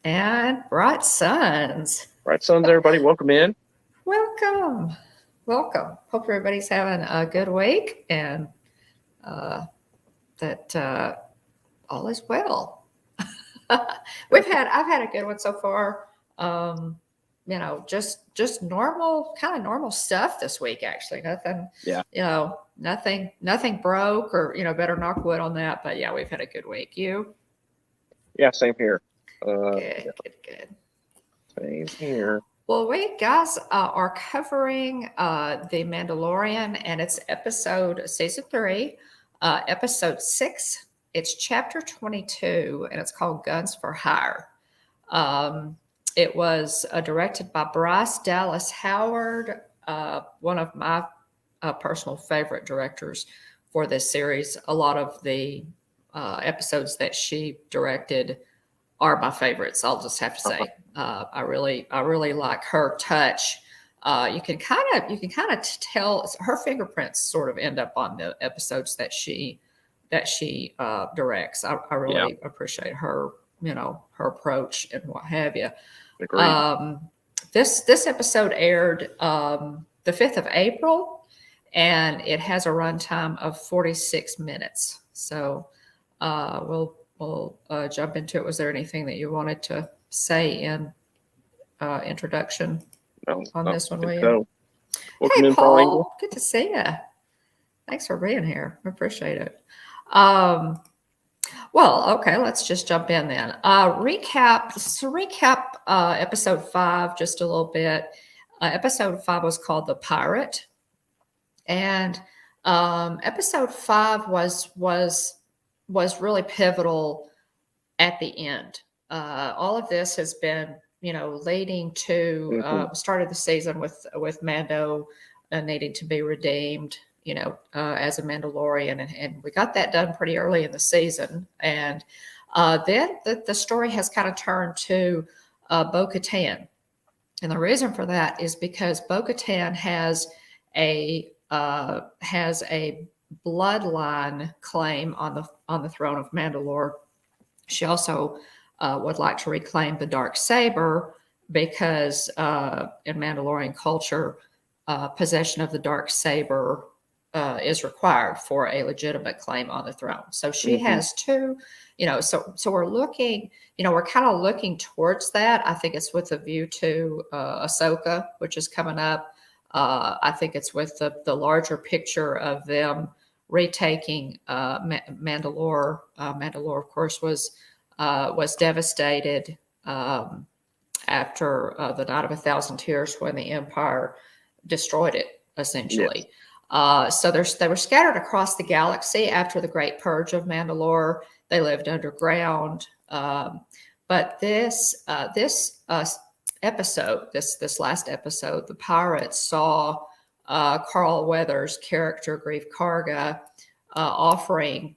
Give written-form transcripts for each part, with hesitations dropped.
And bright suns. Bright suns, everybody. Welcome in. Welcome. Welcome. Hope everybody's having a good week and that all is well. I've had a good one so far. Um, just normal, kind of normal stuff this week, actually. Nothing, Yeah. nothing broke or, better knock wood on that. But yeah, we've had a good week. You? Yeah, same here. Good. Same here. Well, we guys are covering the Mandalorian, and it's season 3, episode 6. It's chapter 22, and it's called Guns for Hire. It was directed by Bryce Dallas Howard, one of my personal favorite directors for this series. A lot of the episodes that she directed are my favorites. I'll just have to say, I really like her touch. You can kind of tell her fingerprints sort of end up on the episodes that she directs. I really appreciate her, her approach and what have you. Agreed. This episode aired the 5th of April, and it has a runtime of 46 minutes. So we'll jump into it. Was there anything that you wanted to say in introduction on this one, William? So. Welcome hey, in, Paul. Good to see you. Thanks for being here. I appreciate it. Well, okay, let's just jump in then. Recap episode 5 just a little bit. Episode 5 was called The Pirate. And episode 5 was really pivotal at the end. All of this has been, leading to started the season with Mando needing to be redeemed, as a Mandalorian, and we got that done pretty early in the season. And then the story has kind of turned to bo-katan, and the reason for that is because bo-katan has a bloodline claim on the throne of Mandalore. She also would like to reclaim the Darksaber because in Mandalorian culture, possession of the Darksaber is required for a legitimate claim on the throne. So she has two, so we're looking, we're kind of looking towards that. I think it's with a view to Ahsoka, which is coming up. I think it's with the larger picture of them retaking Mandalore. Mandalore, of course, was devastated after the Night of 1,000 Tears when the Empire destroyed it, essentially. Yes. So they were scattered across the galaxy after the Great Purge of Mandalore. They lived underground. But this episode, this last episode, the pirates saw Carl Weathers' character, Grief Karga, offering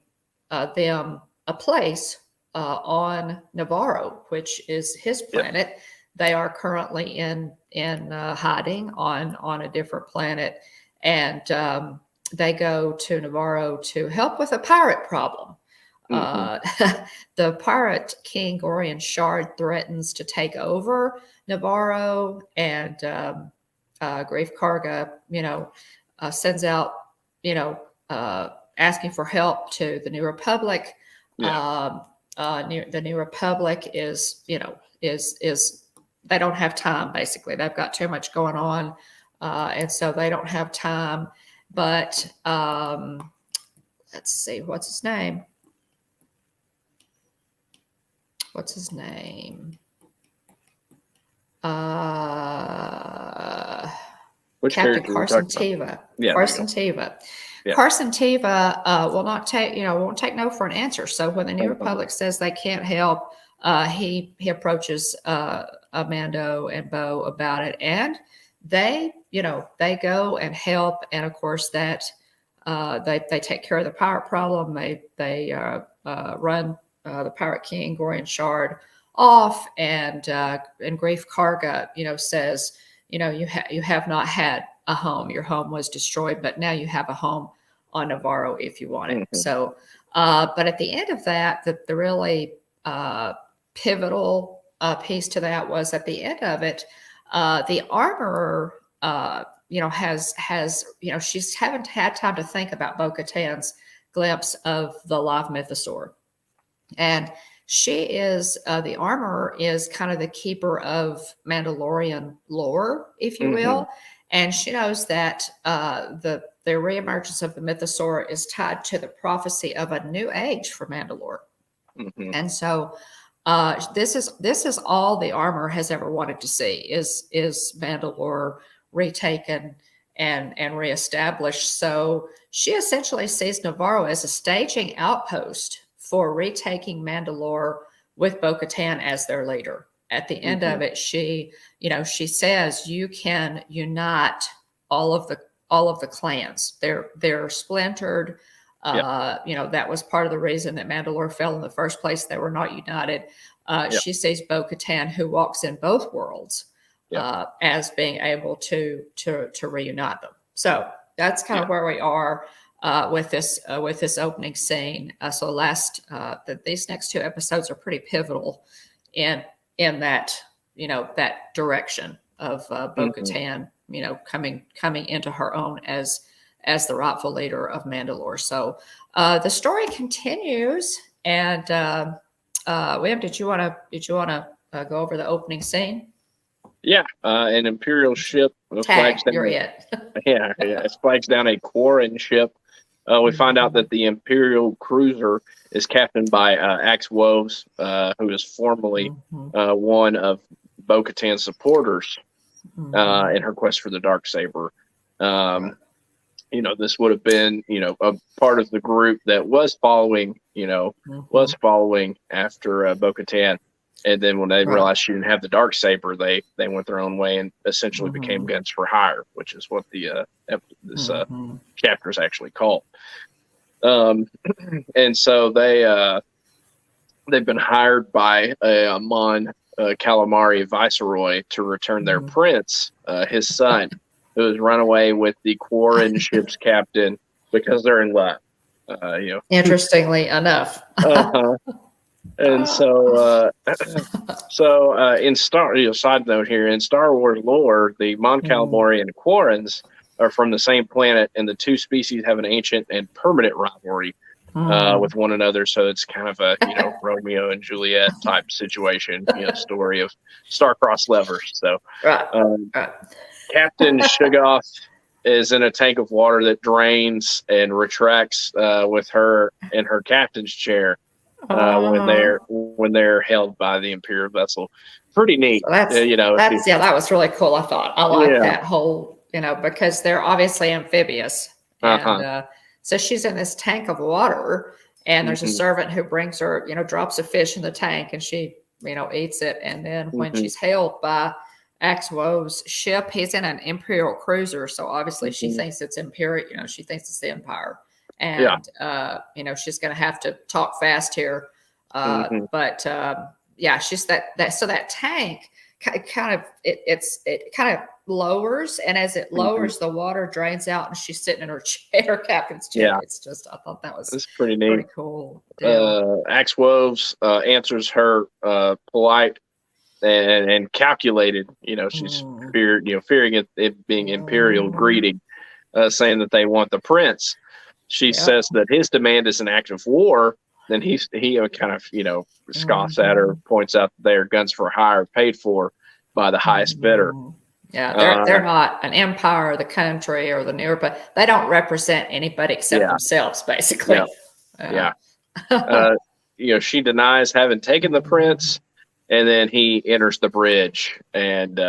them a place on Navarro, which is his planet. Yep. They are currently in hiding on a different planet, and they go to Navarro to help with a pirate problem. The pirate king Gorian Shard threatens to take over Navarro, and Grief Karga, sends out, asking for help to the New Republic. Yeah. The New Republic is they don't have time. Basically, they've got too much going on, and so they don't have time. But let's see, what's his name? Captain Carson Teva. Yeah, Carson Teva. Yeah. Carson Teva won't take no for an answer. So when the New Republic says they can't help, he approaches Mando and Bo about it, and they go and help. And of course that they take care of the pirate problem. They run the Pirate King Gorian Shard off, and Grief Karga says, you have not had a home. Your home was destroyed, but now you have a home on Navarro if you want it. So, but at the end of that, the really pivotal piece to that was at the end of it, the armorer, she's haven't had time to think about Bo-Katan's glimpse of the live mythosaur. And she is, the armorer is kind of the keeper of Mandalorian lore, if you will. And she knows that the reemergence of the mythosaur is tied to the prophecy of a new age for Mandalore. And so this is all the armor has ever wanted to see is Mandalore retaken and reestablished. So she essentially sees Navarro as a staging outpost for retaking Mandalore with bo-katan as their leader. At the end of it, she says you can unite all of the clans. They're splintered. That was part of the reason that Mandalore fell in the first place. They were not united. She sees bo-katan, who walks in both worlds, as being able to reunite them. So that's kind of where we are with this opening scene. These next two episodes are pretty pivotal in that that direction of bo-katan coming into her own as the rightful leader of Mandalore. So the story continues, and William, did you want to go over the opening scene? Yeah, an Imperial ship flags down. You're it. It flags down a Quarren ship. We find out that the Imperial cruiser is captained by Axe Woves, who is formerly one of Bo-Katan's supporters in her quest for the Darksaber. This would have been, a part of the group that was following after Bo-Katan. And then when they realized she didn't have the Darksaber, they went their own way and essentially became guns for hire, which is what this chapter is actually called. And so they've been hired by a Mon Calamari viceroy to return their prince, his son, who has run away with the Quarren ship's captain because they're in love. Interestingly enough. And so, in side note here, in Star Wars lore, the Mon Calamari and Quarrens are from the same planet, and the two species have an ancient and permanent rivalry with one another. So it's kind of a Romeo and Juliet type situation, story of star-crossed lovers. So, Captain Shugoth is in a tank of water that drains and retracts with her in her captain's chair. When they're held by the Imperial vessel. Pretty neat. So that was really cool. I thought I like that whole, because they're obviously amphibious, and so she's in this tank of water, and there's a servant who brings her, drops a fish in the tank, and she, eats it, and then when she's hailed by Axe Wove's ship, he's in an Imperial cruiser, so obviously she thinks it's Imperial. She thinks it's the Empire. And she's going to have to talk fast here, but she's that. So that tank kind of lowers, and as it lowers, the water drains out, and she's sitting in her chair, captain's chair. Yeah. It's just, I thought that was pretty neat, pretty cool. Axe Woves answers her polite and calculated. She's fearing it being Imperial greeting, saying that they want the prince. She says that his demand is an act of war. Then he kind of scoffs at her, points out that they are guns for hire, paid for by the highest bidder. Yeah, they're not an empire or the country or the near, but they don't represent anybody except themselves, basically. She denies having taken the prince, and then he enters the bridge and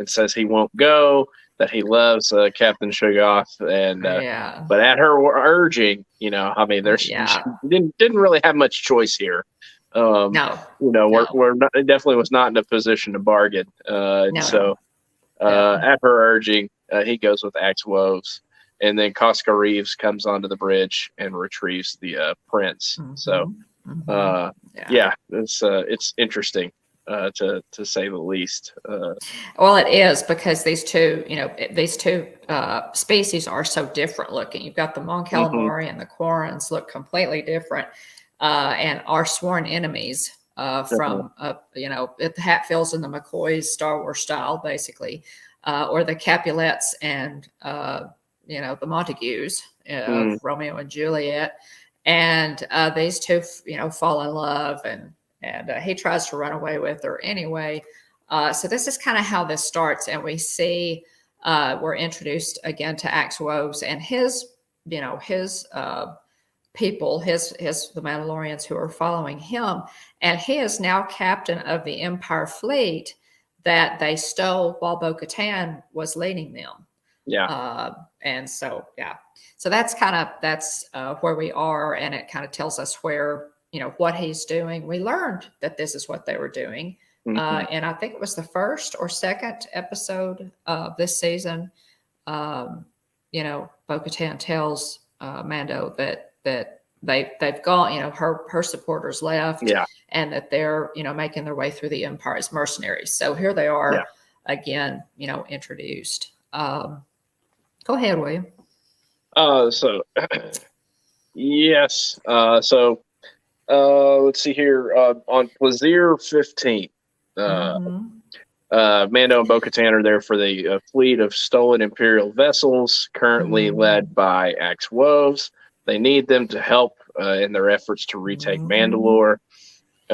says he won't go. That he loves Captain Shugoth, and but at her urging, there's she didn't really have much choice here. We're not, it definitely was not in a position to bargain. So at her urging, he goes with Axe Woves, and then Costco Reeves comes onto the bridge and retrieves the prince. So it's interesting. To say the least. Well, it is, because these two species are so different looking. You've got the Mon Calamari and the Quarrens look completely different, and are sworn enemies from the Hatfields and the McCoys, Star Wars style, basically, or the Capulets and the Montagues, Romeo and Juliet, and these two, fall in love, and he tries to run away with her anyway. So this is kind of how this starts, and we see we're introduced again to Axe Woves and his people, the Mandalorians who are following him, and he is now captain of the Empire fleet that they stole while bo-katan was leading them. And so that's where we are, and it kind of tells us where what he's doing. We learned that this is what they were doing, and I think it was the first or second episode of this season. Bo-katan tells Mando that they've gone, her supporters left, and that they're making their way through the Empire as mercenaries. So here they are again, introduced. Go ahead, William. Yes. Let's see here. On Plaisir 15, Mando and bo-katan are there for the fleet of stolen Imperial vessels, currently led by Axe Woves. They need them to help in their efforts to retake Mandalore.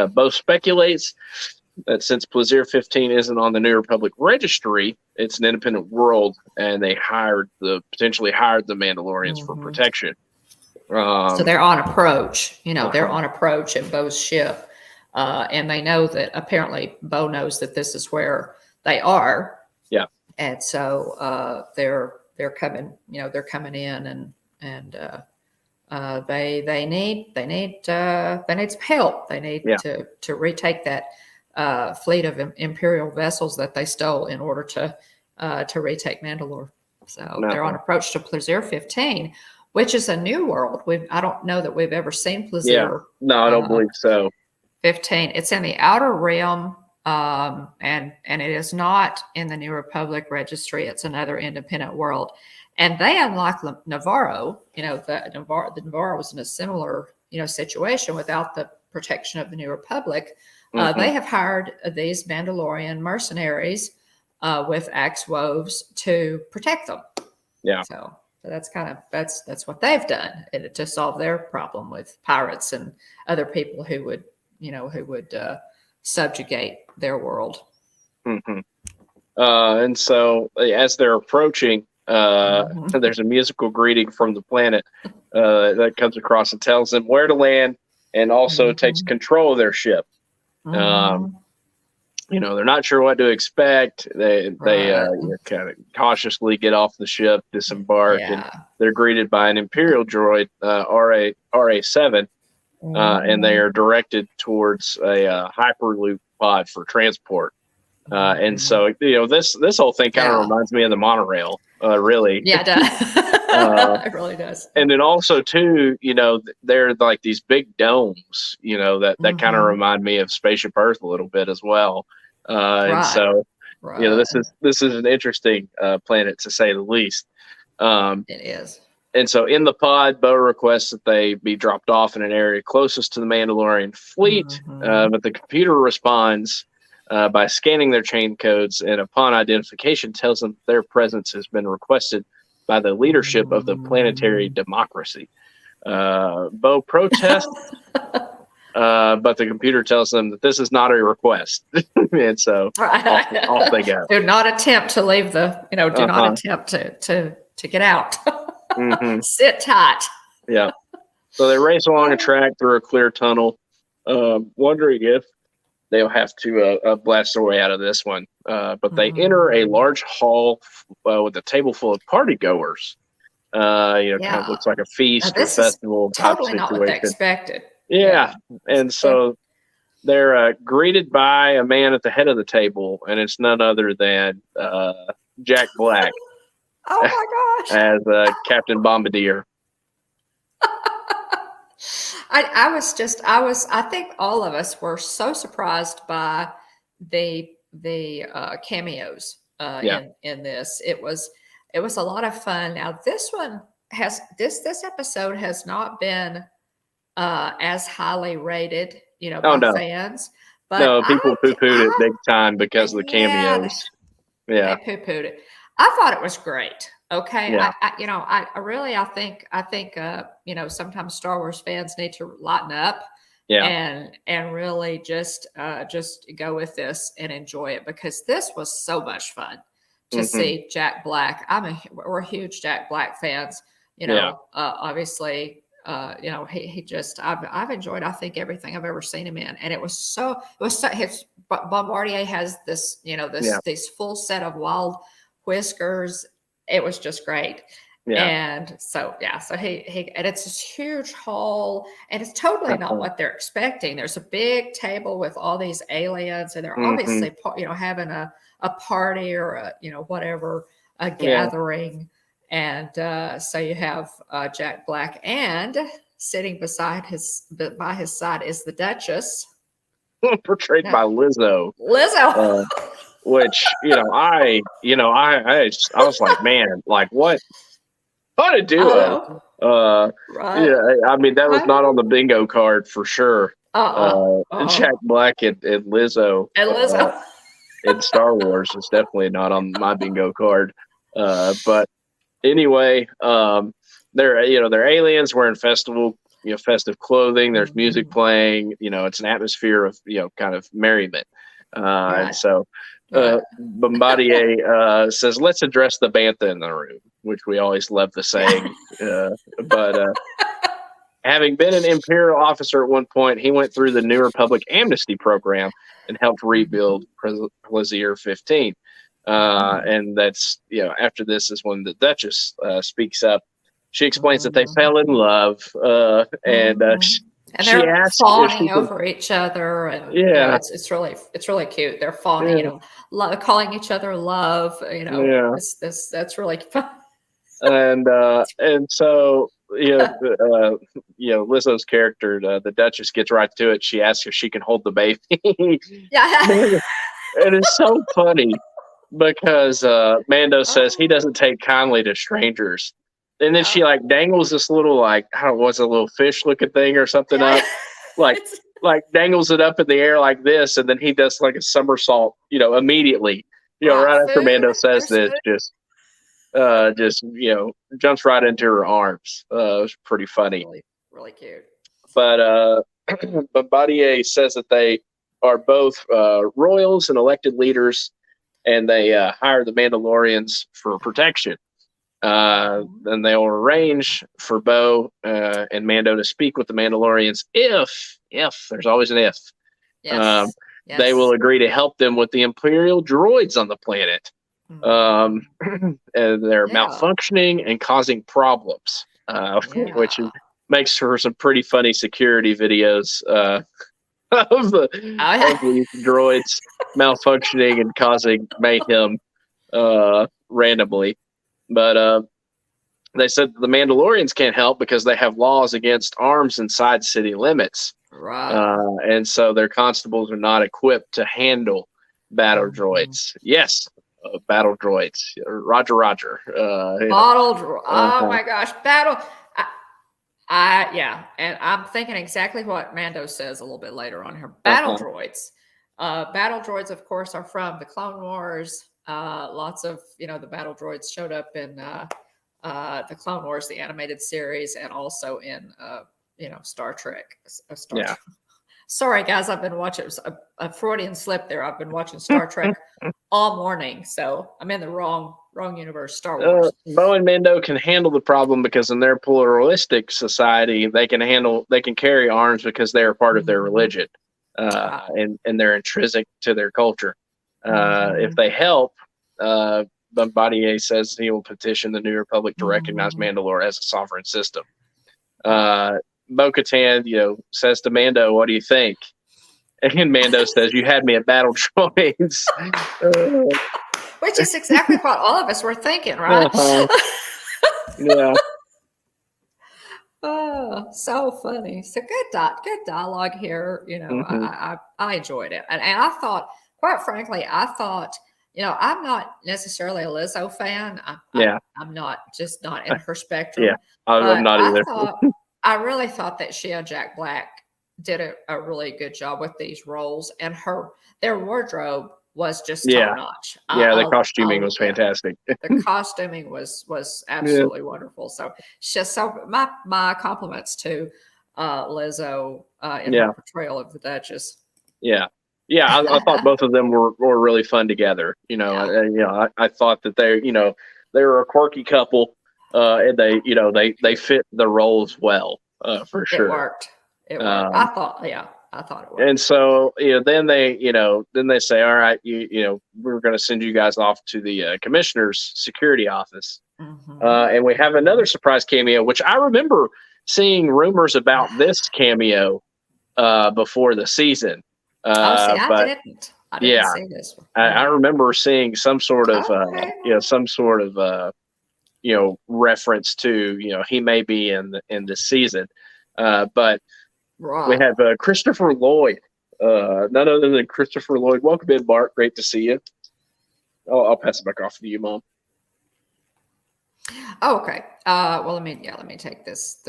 Bo speculates that since Plaisir 15 isn't on the New Republic registry, it's an independent world, and they potentially hired the Mandalorians for protection. So they're on approach. They're on approach at Bo's ship, and they know that apparently Bo knows that this is where they are. Yeah, and so they're coming. They're coming in, and they need some help. They need to retake that fleet of Imperial vessels that they stole in order to retake Mandalore. So they're on approach to Plaisir 15, which is a new world. I don't know that we've ever seen Plaisir. Yeah. No, I don't believe so. 15. It's in the Outer Rim, and it is not in the New Republic registry. It's another independent world. And they, unlike Navarro, the Navarro was in a similar, situation without the protection of the New Republic. They have hired these Mandalorian mercenaries with Axe Woves to protect them. Yeah. So that's what they've done to solve their problem with pirates and other people who would subjugate their world. And so as they're approaching, there's a musical greeting from the planet that comes across and tells them where to land, and also takes control of their ship. They're not sure what to expect. They kind of cautiously get off the ship, disembark, and they're greeted by an Imperial droid, RA7, and they are directed towards a Hyperloop pod for transport. And so, this whole thing kind of reminds me of the monorail, really. Yeah, it does. It really does. And then also, too, they're like these big domes, that kind of remind me of Spaceship Earth a little bit as well. And so, this is an interesting planet, to say the least. It is. And so in the pod, Bo requests that they be dropped off in an area closest to the Mandalorian fleet, but the computer responds by scanning their chain codes, and upon identification tells them their presence has been requested by the leadership of the planetary democracy. Bo protests, but the computer tells them that this is not a request. And so off they go. Do not attempt to leave do not attempt to get out. Sit tight. Yeah. So they race along a track through a clear tunnel, wondering if they'll have to blast their way out of this one. But they enter a large hall with a table full of party goers. Kind of looks like a feast or festival type totally situation. Not what they expected. Yeah. And so they're greeted by a man at the head of the table, and it's none other than Jack Black. Oh my gosh! As Captain Bombardier. I think all of us were so surprised by the cameos in this. It was a lot of fun. Now this episode has not been as highly rated by no. fans. But No, people poo-pooed it big time because of the cameos. Yeah. They poo-pooed it. I thought it was great. Okay. Yeah. I think, sometimes Star Wars fans need to lighten up Yeah. and really just go with this and enjoy it, because this was so much fun to see Jack Black. We're huge Jack Black fans, obviously, he just, I've enjoyed, I think, everything I've ever seen him in. And his Bombardier has this, this full set of wild whiskers. It was just great. Yeah. And so he and it's this huge hall, and it's totally not what they're expecting. There's a big table with all these aliens, and they're obviously, having a party or a gathering. And so you have Jack Black, and sitting by his side is the Duchess, portrayed by Lizzo. Which I was like, man, like what to do it. Right. Yeah, I mean, that was not on the bingo card for sure. Jack Black and Lizzo. In Star Wars is definitely not on my bingo card. But anyway, they're aliens wearing festive clothing. There's music playing. It's an atmosphere of kind of merriment. And so Bombardier says, "Let's address the bantha in the room," which we always love the saying. But having been an Imperial officer at one point, he went through the New Republic amnesty program and helped rebuild Plaisir 15. And that's, after this is when the Duchess speaks up. She explains that they fell in love, and she they're fawning over each other, and it's really cute. They're fawning, calling each other love. That's really fun. And so Lizzo's character, the Duchess, gets right to it. She asks if she can hold the baby. And it's so funny because Mando says he doesn't take kindly to strangers. And then she dangles this little I don't know, what's a little fish looking thing or something up, like dangles it up in the air like this, and then he does like a somersault, immediately, right after Mando says this, just jumps right into her arms. It was pretty funny, really cute. But Bombardier says that they are both royals and elected leaders, and they hire the Mandalorians for protection. Then they will arrange for Bo and Mando to speak with the Mandalorians if there's always an if. Yes. They will agree to help them with the Imperial droids on the planet. And they're malfunctioning and causing problems, which makes for some pretty funny security videos of these droids malfunctioning and causing mayhem randomly. But they said the Mandalorians can't help because they have laws against arms inside city limits. Right. And so their constables are not equipped to handle battle droids. Yes, battle droids. Roger. Oh my gosh, battle. And I'm thinking exactly what Mando says a little bit later on here. Battle droids. Battle droids, of course, are from the Clone Wars. Lots of, the battle droids showed up in the Clone Wars, the animated series, and also in, Star Trek. Trek. Sorry, guys, I've been watching a Freudian slip there. I've been watching Star Trek all morning, so I'm in the wrong universe, Star Wars. Bo and Mando can handle the problem because in their pluralistic society, they can carry arms because they are part of their religion, and they're intrinsic to their culture. If they help, Bombardier says he will petition the New Republic to recognize Mandalore as a sovereign system. Bo-Katan, says to Mando, "What do you think?" And Mando says, "You had me at battle droids." Which is exactly what all of us were thinking, right? Yeah. Oh, so funny. So good dialogue here. I enjoyed it. And I thought, quite frankly, I'm not necessarily a Lizzo fan. I'm not in her spectrum. Yeah, I'm not either. I really thought that she and Jack Black did a really good job with these roles, and their wardrobe was just top notch. The costuming was fantastic. The costuming was absolutely wonderful. So my compliments to Lizzo in her portrayal of the Duchess. Yeah. I thought both of them were really fun together. I thought that they were a quirky couple, and they fit the roles well, for sure. It worked. I thought it worked. And so then they say, all right, we're going to send you guys off to the commissioner's security office, and we have another surprise cameo, which I remember seeing rumors about this cameo before the season. I didn't see this one. I remember seeing some sort of reference to he may be in this season, but we have Christopher Lloyd, none other than Christopher Lloyd. Welcome in, Bart. Great to see you. I'll pass it back off to you, Mom. Oh, okay. Well, let me take this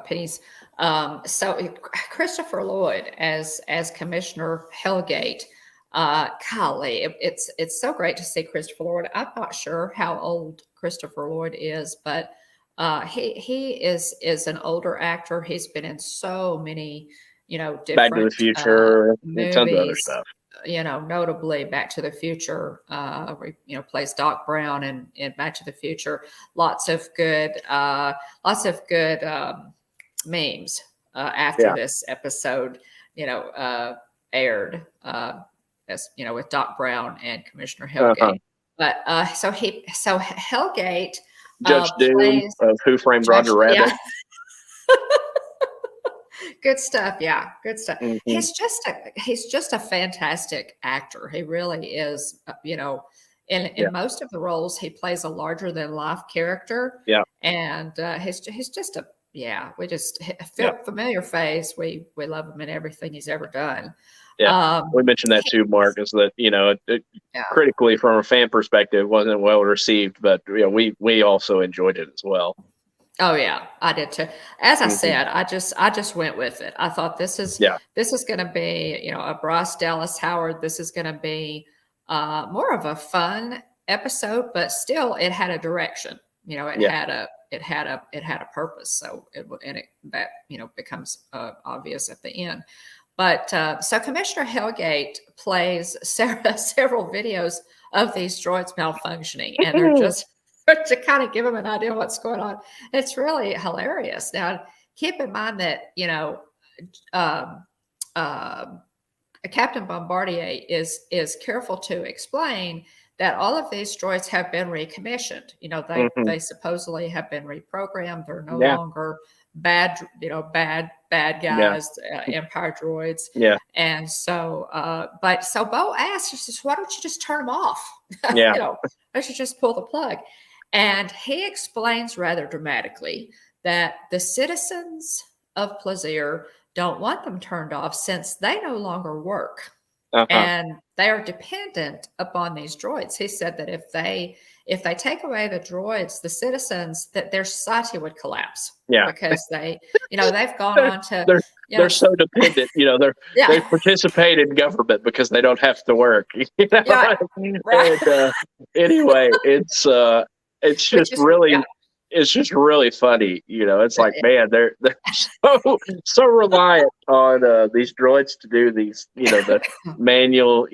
piece. So Christopher Lloyd as Commissioner Hellgate. Golly, it's so great to see Christopher Lloyd. I'm not sure how old Christopher Lloyd is, but he is an older actor. He's been in so many, different Back to the Future, movies, tons of other stuff. Notably Back to the Future, plays Doc Brown in Back to the Future. Lots of good memes after this episode, aired, as with Doc Brown and Commissioner Hellgate. But so Hellgate, Judge Doom of Who Framed Roger Rabbit. Yeah. Good stuff. Yeah, good stuff. Mm-hmm. He's just a fantastic actor. He really is. In most of the roles, he plays a larger than life character. Yeah, and he's just a familiar face. We love him in everything he's ever done. Yeah, we mentioned that too, Mark. Is that critically from a fan perspective wasn't well received, but we also enjoyed it as well. Oh yeah, I did too. As I said, I just went with it. I thought this is going to be a Bryce Dallas Howard. This is going to be more of a fun episode, but still it had a direction. It had a purpose. So that becomes obvious at the end. But so Commissioner Hellgate plays several videos of these droids malfunctioning, and they're just to kind of give them an idea of what's going on. It's really hilarious. Now, keep in mind that Captain Bombardier is careful to explain that all of these droids have been recommissioned. They supposedly have been reprogrammed. They're no longer bad guys, Empire droids. Yeah. And so, so Bo asked, he says, why don't you just turn them off? Yeah. I should just pull the plug. And he explains rather dramatically that the citizens of Plaisir don't want them turned off since they no longer work. And they are dependent upon these droids. He said that if they take away the droids, the citizens, that their society would collapse. Yeah, because they've gone on to they're so dependent. They participate in government because they don't have to work. Right. And, anyway, it's just really. Yeah. It's just really funny, It's like, man, they're so reliant on these droids to do these, the manual,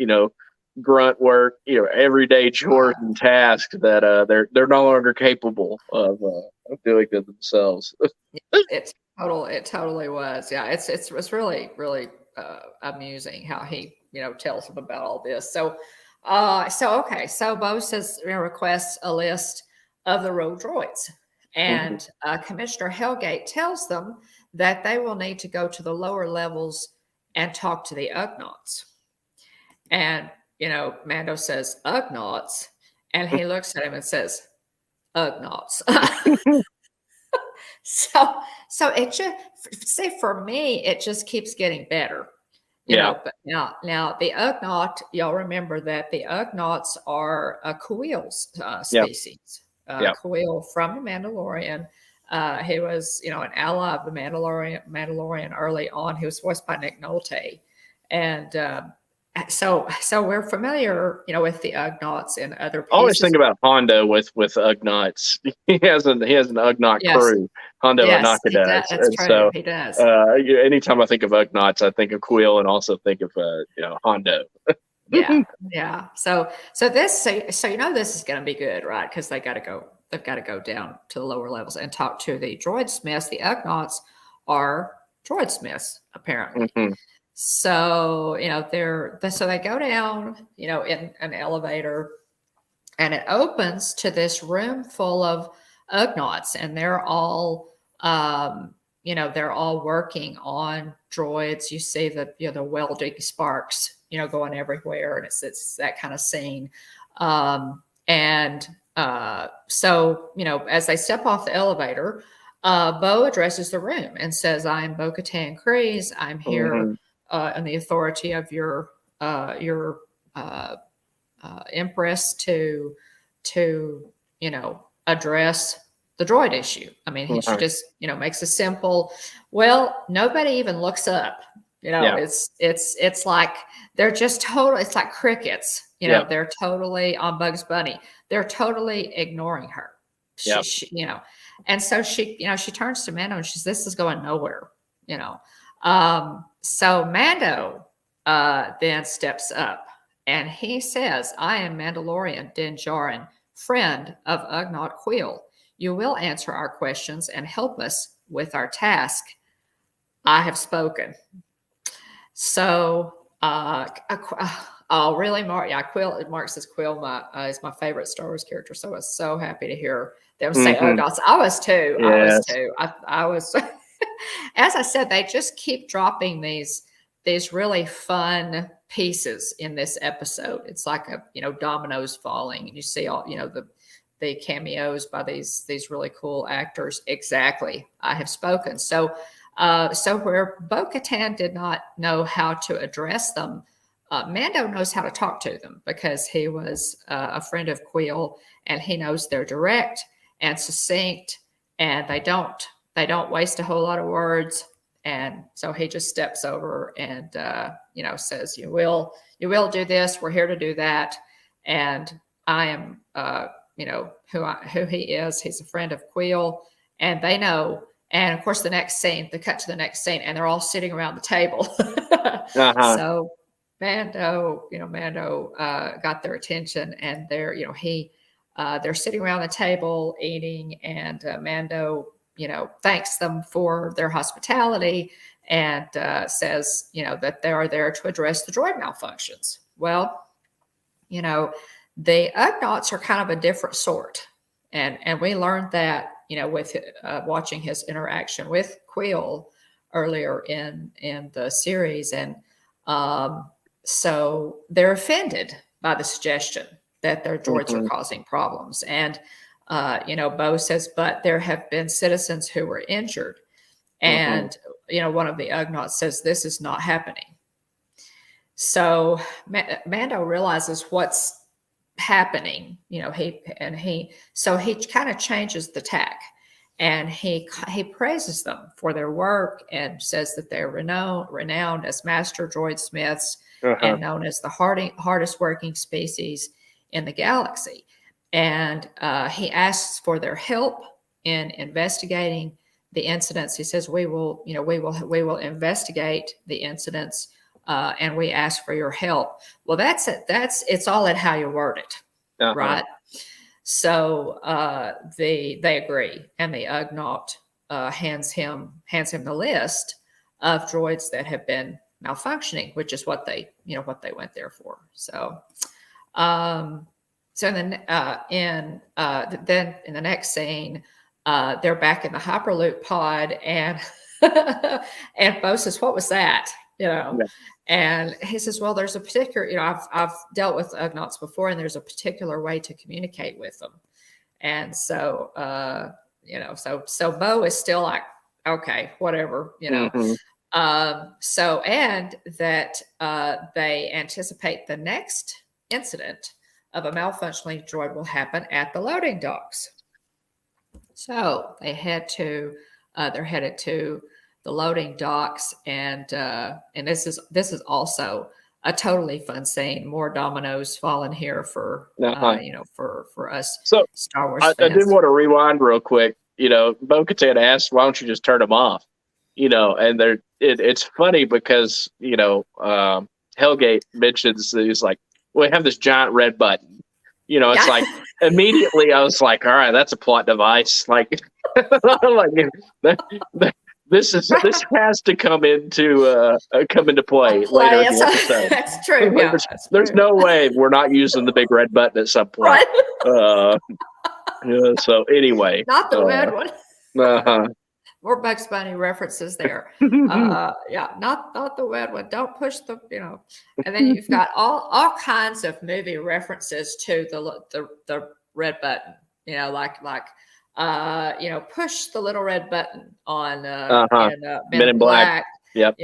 grunt work, everyday chores and tasks that they're no longer capable of doing them themselves. It totally was. Yeah, it's really amusing how he tells them about all this. So Bo says requests a list of the rogue droids. And Commissioner Hellgate tells them that they will need to go to the lower levels and talk to the Ugnaughts. And, Mando says, Ugnaughts? And he looks at him and says, Ugnaughts. So it just, for me, it just keeps getting better. But now the Ugnaught, y'all remember that the Ugnaughts are a Kuil species. Kuil from the Mandalorian, He was, an ally of the Mandalorian early on. He was voiced by Nick Nolte, and so we're familiar, with the Ugnaughts and other pieces. I always think about Hondo with Ugnaughts. He has an Ugnaught crew. Hondo Ohnaka does. That's true. So, he does. Anytime I think of Ugnaughts, I think of Quill and also think of Hondo. Yeah. So this this is going to be good, right? Because they've got to go down to the lower levels and talk to the droid smiths. The Ugnaughts are droid smiths, apparently. Mm-hmm. So, so they go down, in an elevator, and it opens to this room full of Ugnaughts, and they're all, they're all working on droids. You see the welding sparks, going everywhere, and it's that kind of scene. So, as they step off the elevator, Bo addresses the room and says, "I'm bo-katan Kryze. I'm here on the authority of your Empress to address the droid issue." I mean, he just makes a simple. Well, nobody even looks up. It's like they're just total. It's like crickets. They're totally on Bugs Bunny. They're totally ignoring her. She, and so she turns to Mando and she says, "This is going nowhere." So Mando then steps up and he says, "I am Mandalorian Din Djarin, friend of Ugnaught Quill. You will answer our questions and help us with our task. I have spoken." So, really, Mark? Yeah, Mark says Quill is my favorite Star Wars character. So I was so happy to hear them say Ugnaughts. I was too. Yes. I was. As I said, they just keep dropping these really fun pieces in this episode. It's like dominoes falling, and you see all the cameos by these really cool actors. Exactly, I have spoken. So where Bo-Katan did not know how to address them, Mando knows how to talk to them because he was a friend of Quill, and he knows they're direct and succinct, and they don't waste a whole lot of words. And so he just steps over and says, "You will do this. We're here to do that." And I am who he is. He's a friend of Quill, and they know. And of course, they cut to the next scene, and they're all sitting around the table. So Mando got their attention, and they're sitting around the table eating, and Mando thanks them for their hospitality and says that they are there to address the droid malfunctions. Well, the Ugnaughts are kind of a different sort, and we learned that with watching his interaction with Quill earlier in the series, and so they're offended by the suggestion that their droids are causing problems. And Bo says, "But there have been citizens who were injured," and one of the Ugnaughts says, "This is not happening." So Mando realizes what's happening. He kind of changes the tack, and he praises them for their work and says that they're renowned as master droid smiths and known as the hardest working species in the galaxy. And he asks for their help in investigating the incidents. He says, "We will investigate the incidents, and we ask for your help." Well, that's it. It's all in how you word it, right? So they agree, and the Ugnaught hands him the list of droids that have been malfunctioning, which is what they went there for. So. So then, in the next scene, they're back in the Hyperloop pod, and and Bo says, "What was that?" And he says, "Well, there's a particular, I've dealt with Ugnaughts before, and there's a particular way to communicate with them." And so, so Bo is still like, "Okay, whatever," So, and that they anticipate the next incident of a malfunctioning droid will happen at the loading docks. So they're headed to the loading docks, and this is also a totally fun scene. More dominoes falling here for for us So Star Wars I fans. did want to rewind real quick. Bo-Katan asked, "Why don't you just turn them off?" And it's funny because Hellgate mentions he's like, "We have this giant red button." It's like immediately I was like, "All right, that's a plot device." Like, this has to come into play later in the episode. That's true. Yeah, there's no way we're not using the big red button at some point. Right. So anyway, not the red one. Uh-huh. More Bugs Bunny references there. Not the red one. Don't push the And then you've got all kinds of movie references to the red button. Push the little red button on Men in Black. Yep.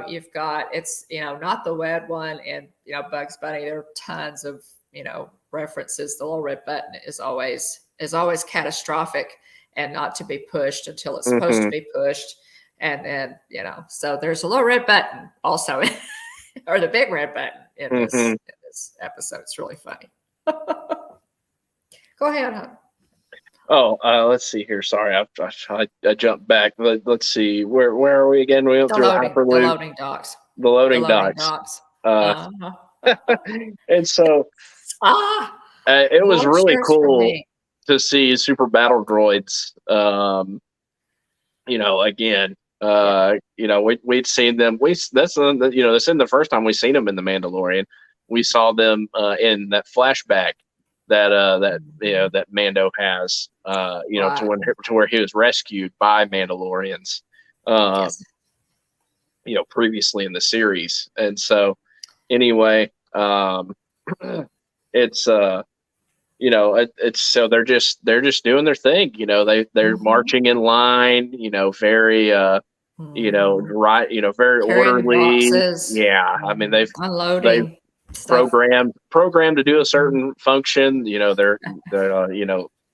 You've got it's not the red one, and Bugs Bunny. There are tons of references. The little red button is always catastrophic and not to be pushed until it's supposed to be pushed. And then, so there's a little red button also, or the big red button in this episode. It's really funny. Go ahead, hon. Oh, let's see here. Sorry, I jumped back. Let's see. Where are we again? We went through Hyperloop. The loading docks. The loading docks. And so it was really cool to see super battle droids. Again, we'd seen them. That's in the first time we seen them in the Mandalorian. We saw them in that flashback that Mando has. To where he was rescued by Mandalorians. Previously in the series, and so anyway, it's it's so they're just doing their thing. They're marching in line. Very right. Very orderly. Boxes. Yeah, I mean they've unloading. Programmed to do a certain function. They're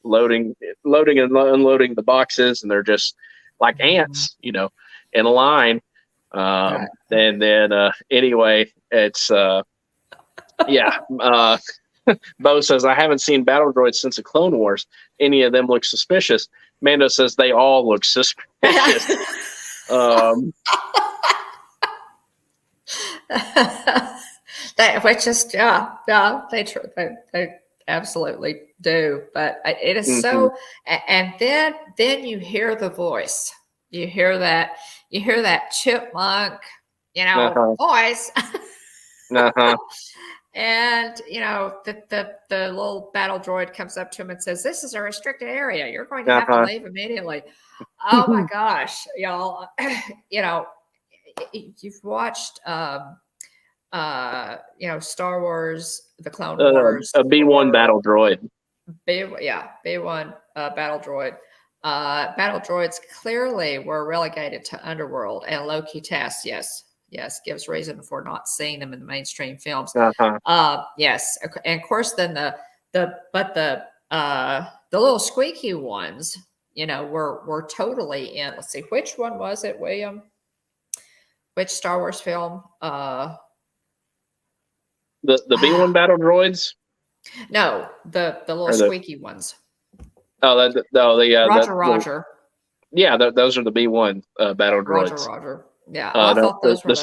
loading and unloading the boxes, and they're just like ants. In a line. And then anyway, it's Bo says, I haven't seen battle droids since the Clone Wars. Any of them look suspicious. Mando says they all look suspicious. They absolutely do. But it is so. And then you hear the voice. You hear that chipmunk, voice. And the little battle droid comes up to him and says, "This is a restricted area. You're going to have to leave immediately." Oh my gosh, y'all! You've watched Star Wars, the Clone Wars, a B1 battle droid. B1 battle droid. Battle droids clearly were relegated to underworld and low-key tasks. Yes, gives reason for not seeing them in the mainstream films. Yes, and of course, then the little squeaky ones, were totally in. Let's see, which one was it, William? Which Star Wars film? The B1 battle droids? No, the little squeaky ones. Oh, Roger. Yeah, those are the B1 battle droids. Roger. Yeah, I thought those were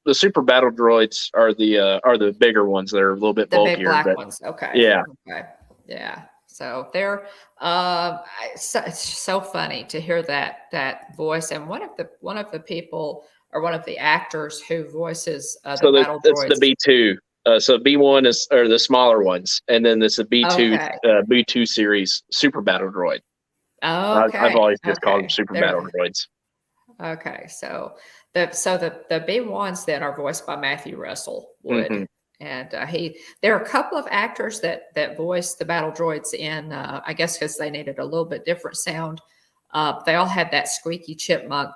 the super battle droids are the bigger ones that are a little bit bulkier. Big black ones. Okay. Yeah. Okay. Yeah. So they're it's so funny to hear that voice, and one of the people or one of the actors who voices the battle droids. It's the B2. So B1 is the smaller ones, and then it's a B2 B2 series super battle droid. Okay. I've always just called them super battle droids. Okay, so the B1s then are voiced by Matthew Russell Wood, and there are a couple of actors that voiced the battle droids in, I guess because they needed a little bit different sound. They all had that squeaky chipmunk,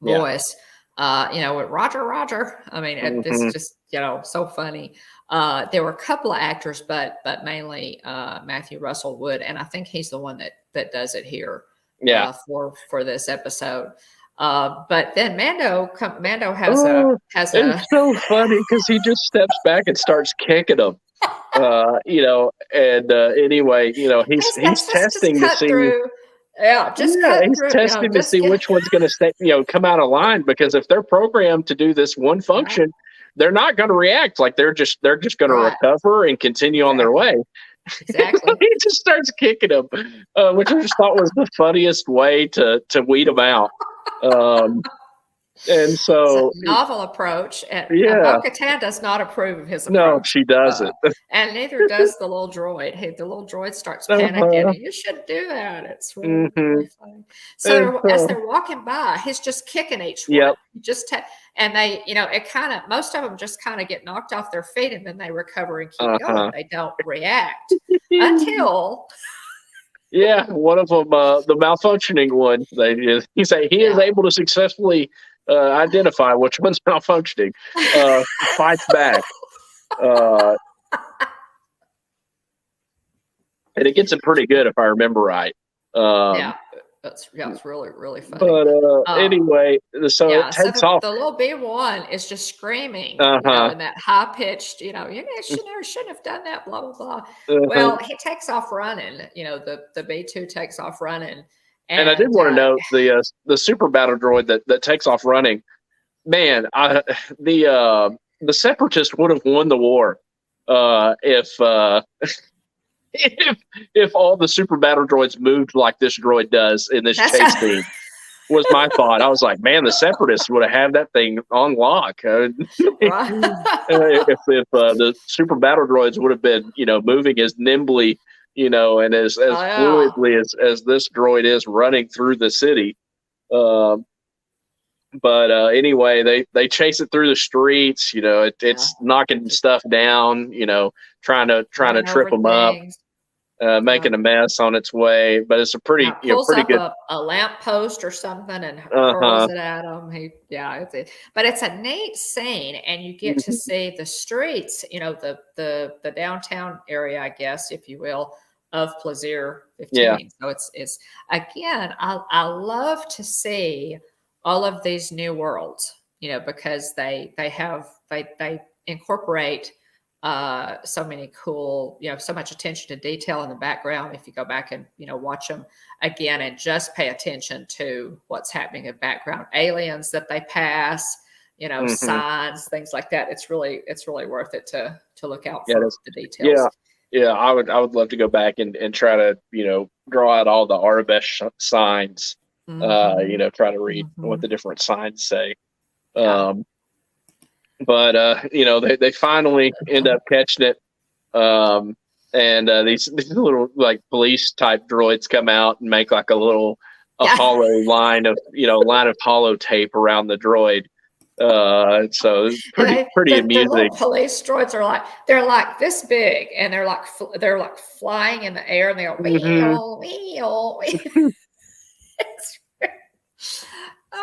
voice. with Roger, Roger. I mean, it's just, so funny. There were a couple of actors, but mainly Matthew Russell Wood, and I think he's the one that does it here. Yeah. For this episode. But then Mando has it's so funny because he just steps back and starts kicking him. Anyway, he's testing to see. Through. Yeah, he's testing to see which one's going to stay, come out of line, because if they're programmed to do this one function, they're not going to react. Like they're just going to recover and continue on their way. Exactly. He just starts kicking him, which I just thought was the funniest way to weed them out. And so it's a novel approach. And bo-katan does not approve of his approach. No, she doesn't. And neither does the little droid. Hey, the little droid starts panicking. You shouldn't do that. It's really, really funny. So as they're walking by, he's just kicking each one. Yep. And they, most of them just kind of get knocked off their feet, and then they recover and keep going. They don't react until. Yeah, one of them, the malfunctioning one. He is able to successfully identify which one's malfunctioning. Fights back, and it gets him pretty good if I remember right. It's really, really funny. But anyway, so it takes off. The little B1 is just screaming, in that high pitched, you shouldn't have done that, blah blah blah. Well, he takes off running. The B2 takes off running. And I did want to note the super battle droid that takes off running. Man, the Separatists would have won the war if all the super battle droids moved like this droid does in this chase scene. Was my thought. I was like, man, the Separatists would have had that thing on lock. If the super battle droids would have been, moving as nimbly, and as fluidly as this droid is running through the city. But anyway, they chase it through the streets. It's knocking stuff down. Trying to trip them up, making a mess on its way. But it's a pretty pretty good. A lamp post or something and hurls it at him. But it's a neat scene, and you get to see the streets. The downtown area, I guess, if you will, of Plaisir 15. Yeah. So it's again, I love to see all of these new worlds, because they incorporate so many cool, so much attention to detail in the background. If you go back and, watch them again and just pay attention to what's happening in background, aliens that they pass, signs, things like that. It's really worth it to look out for the details. Yeah. I would love to go back and try to, draw out all the Arabesh signs, try to read what the different signs say. But they finally end up catching it, and these little like police type droids come out and make like a hollow line of hollow tape around the droid. So it's pretty amusing. The little police droids are they're like this big, and they're like flying in the air, and they go wheel, wheel.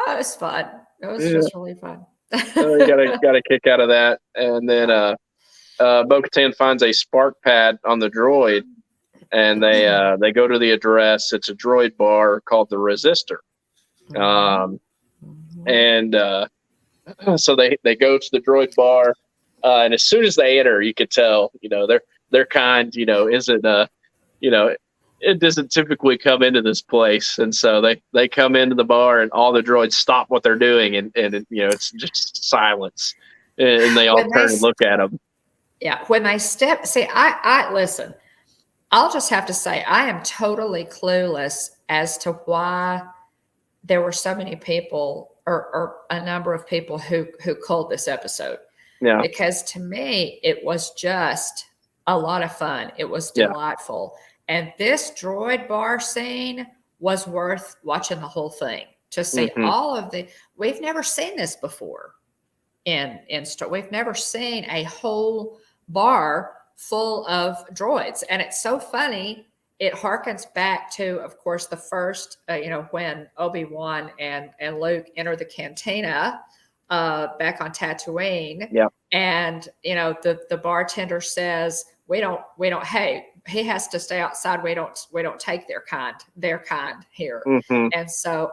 It's fun. It was just really fun. Got a kick out of that. And then bo-katan finds a spark pad on the droid, and they go to the address. It's a droid bar called the Resistor. And so they go to the droid bar, and as soon as they enter, you could tell, their kind, isn't it doesn't typically come into this place. And so they come into the bar, and all the droids stop what they're doing. And it's just silence, and they all turn and look at them. Yeah. When they I listen, I'll just have to say, I am totally clueless as to why there were so many people or a number of people who called this episode. Yeah. Because to me, it was just a lot of fun. It was delightful. And this droid bar scene was worth watching the whole thing to see all of we've never seen this before we've never seen a whole bar full of droids. And it's so funny. It harkens back to, of course, the first, when Obi-Wan and Luke enter the cantina back on Tatooine. Yeah. And, the bartender says, we don't, hey, he has to stay outside. We don't take their kind here. Mm-hmm.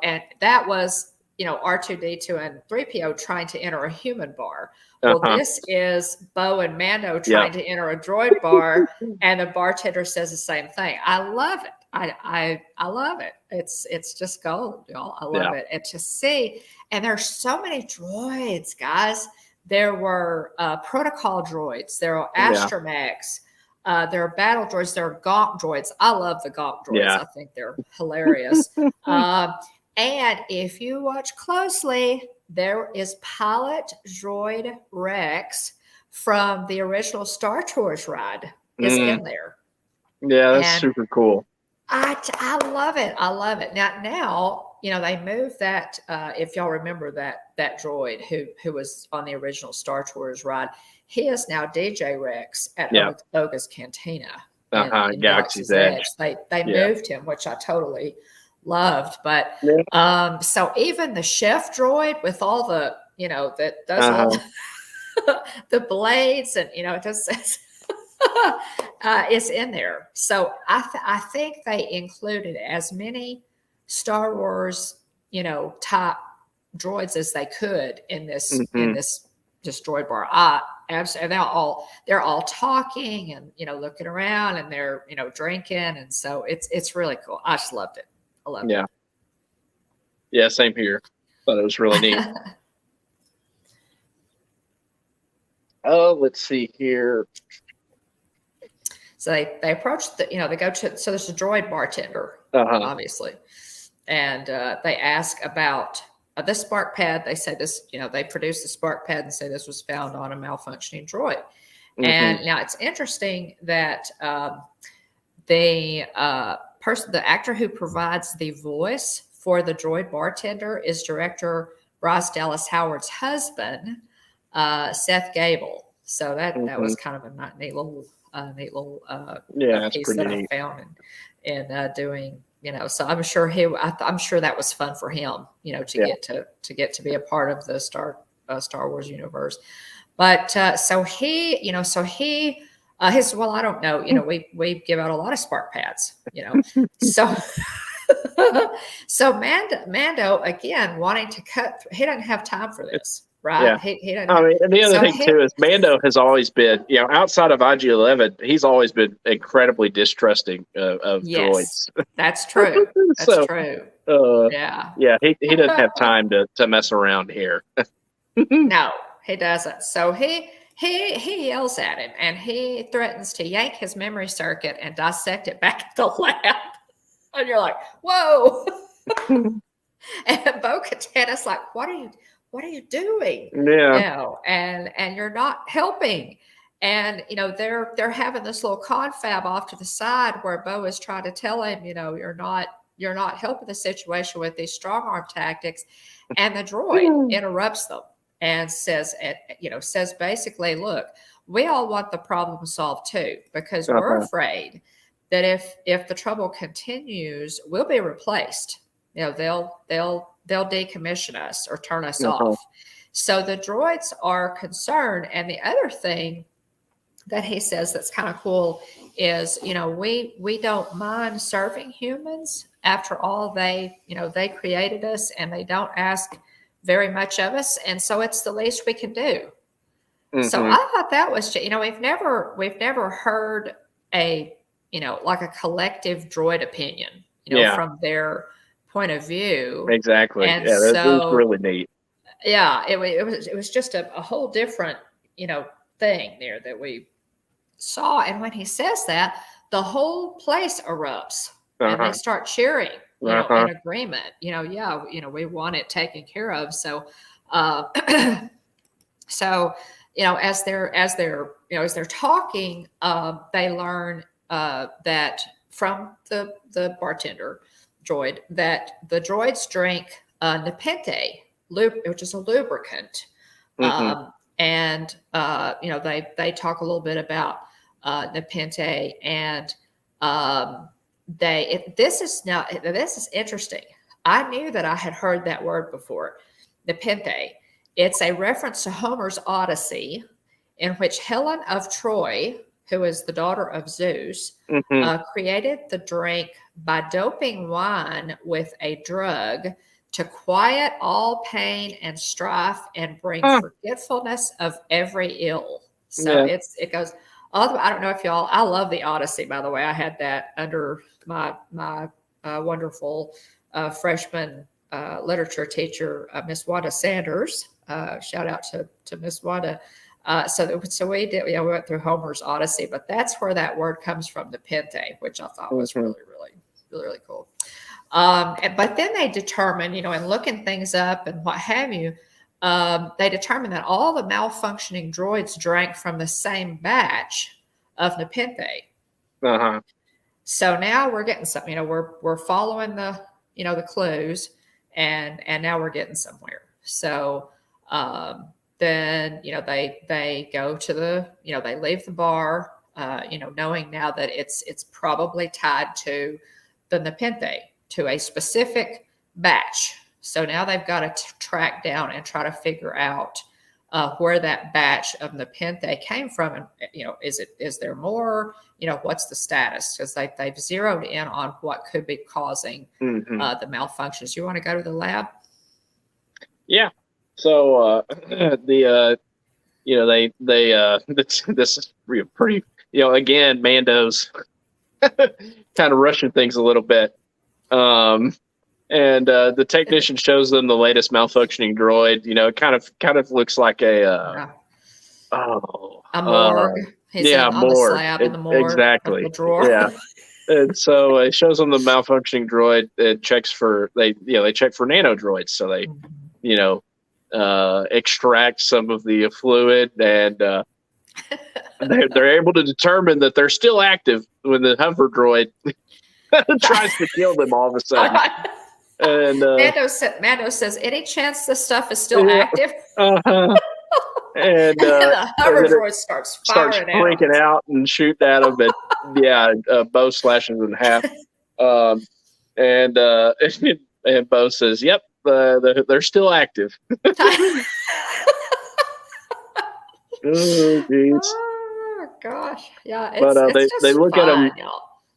And that was, R2D2 and 3PO trying to enter a human bar. Well, this is Bo and Mando trying to enter a droid bar, and the bartender says the same thing. I love it. I love it. It's just gold, y'all. I love it. And to see, and there's so many droids, guys. There were protocol droids. There are astromechs. There are battle droids. There are gonk droids. I love the gonk droids. I think they're hilarious. And if you watch closely, there is pilot droid Rex from the original Star Tours ride is in there. Yeah, that's super cool. I love it. I love it. Now, they moved that. If y'all remember that droid who was on the original Star Tours ride, he is now DJ Rex at Oga's Cantina. In Galaxy's Edge. They moved him, which I totally loved. But so even the chef droid with all the that does all the blades and it just says is in there. So I think they included as many Star Wars type droids as they could in this just droid bar. Absolutely, they're all talking and looking around and they're drinking, and so it's really cool. I just loved it. I loved it. Yeah, same here. Thought it was really neat. Let's see here. So they approach they go to, so there's a droid bartender, obviously, and they ask about the spark pad. They say this, they produce the spark pad and say this was found on a malfunctioning droid. And now it's interesting that the actor who provides the voice for the droid bartender is director Bryce Dallas Howard's husband, Seth Gable. So that was kind of a neat little piece that I found in doing. So I'm sure I'm sure that was fun for him, to get to be a part of the Star Wars universe. But so he, his, well, I don't know, we give out a lot of spark pads, so so Mando again wanting to cut. He doesn't have time for this. Right. Yeah. He doesn't. I mean, and the other thing too is Mando has always been, outside of IG-11, he's always been incredibly distrusting of droids. That's true. That's true. Yeah. He doesn't have time to mess around here. No, he doesn't. So he yells at him and he threatens to yank his memory circuit and dissect it back at the lab. And you're like, whoa. And bo-katan is like, what are you doing? Yeah. And you're not helping. And, they're having this little confab off to the side where Bo is trying to tell him, you're not helping the situation with these strong arm tactics. And the droid interrupts them and says basically, look, we all want the problem solved too, because we're afraid that if the trouble continues, we'll be replaced. They'll decommission us or turn us off. So the droids are concerned. And the other thing that he says that's kind of cool is, we don't mind serving humans. After all, they created us and they don't ask very much of us. And so it's the least we can do. So I thought that was, we've never heard like a collective droid opinion, from their point of view. Exactly. And that was really neat. Yeah, it was just a whole different, thing there that we saw. And when he says that, the whole place erupts and they start cheering, in agreement. We want it taken care of. So, as they're talking, they learn that from the bartender droid that the droids drink Nepenthe, which is a lubricant. And they talk a little bit about Nepenthe, and this is interesting. I knew that I had heard that word before, Nepenthe, It's a reference to Homer's Odyssey, in which Helen of Troy, who is the daughter of Zeus, created the drink by doping wine with a drug to quiet all pain and strife and bring forgetfulness of ill ill. So it goes. I don't know if y'all. I love the Odyssey. By the way, I had that under my wonderful freshman literature teacher, Miss Wanda Sanders. Shout out to Miss Wanda. So we did. We went through Homer's Odyssey, but that's where that word comes from, the pente, which I thought was really cool. But then they determined, in looking things up and what have you, they determined that all the malfunctioning droids drank from the same batch of Nepenthe. So now we're getting something. We're following the clues, and now we're getting somewhere. So then they go to they leave the bar, knowing now that it's probably tied to the Nepenthe, to a specific batch. So now they've got to track down and try to figure out where that batch of Nepenthe came from, and is there more? What's the status? Because they've zeroed in on what could be causing the malfunctions. You want to go to the lab? Yeah. So this is pretty. Again, Mando's kind of rushing things a little bit. And the technician shows them the latest malfunctioning droid. It kind of looks like a morgue. He's on the slab in the morgue. Exactly. The drawer. Yeah. And so it shows them the malfunctioning droid. It checks for they check for nano droids. So they extract some of the fluid, and they're able to determine that they're still active when the hover droid tries to kill them all of a sudden. And Mando says, "Any chance this stuff is still active?" And the hover droid starts freaking out and shooting at them, and Bo slashes in half. And Bo says, "Yep, they're still active." Oh, geez. Oh gosh, yeah. They look at them.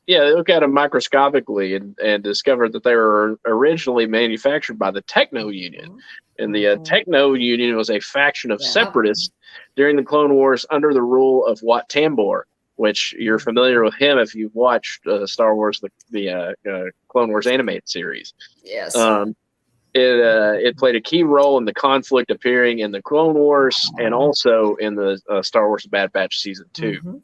Yeah, they look at them microscopically and discover that they were originally manufactured by the Techno Union. And the Techno Union was a faction of separatists during the Clone Wars under the rule of Wat Tambor, which you're familiar with him if you've watched Star Wars, the Clone Wars animated series. Yes. It played a key role in the conflict appearing in the Clone Wars and also in the Star Wars Bad Batch Season 2.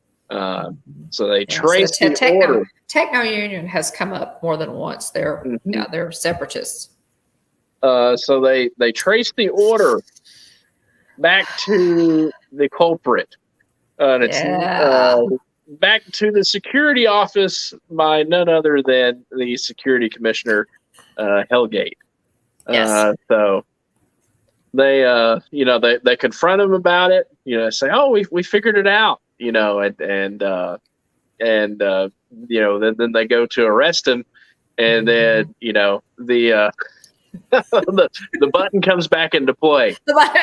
So they trace the order. Techno Union has come up more than once. They're separatists. So they trace the order back to the culprit. And it's back to the security office by none other than the security commissioner, Hellgate. Yes. So they confront him about it. Say, "Oh, we figured it out." And then they go to arrest him, and then the the button comes back into play,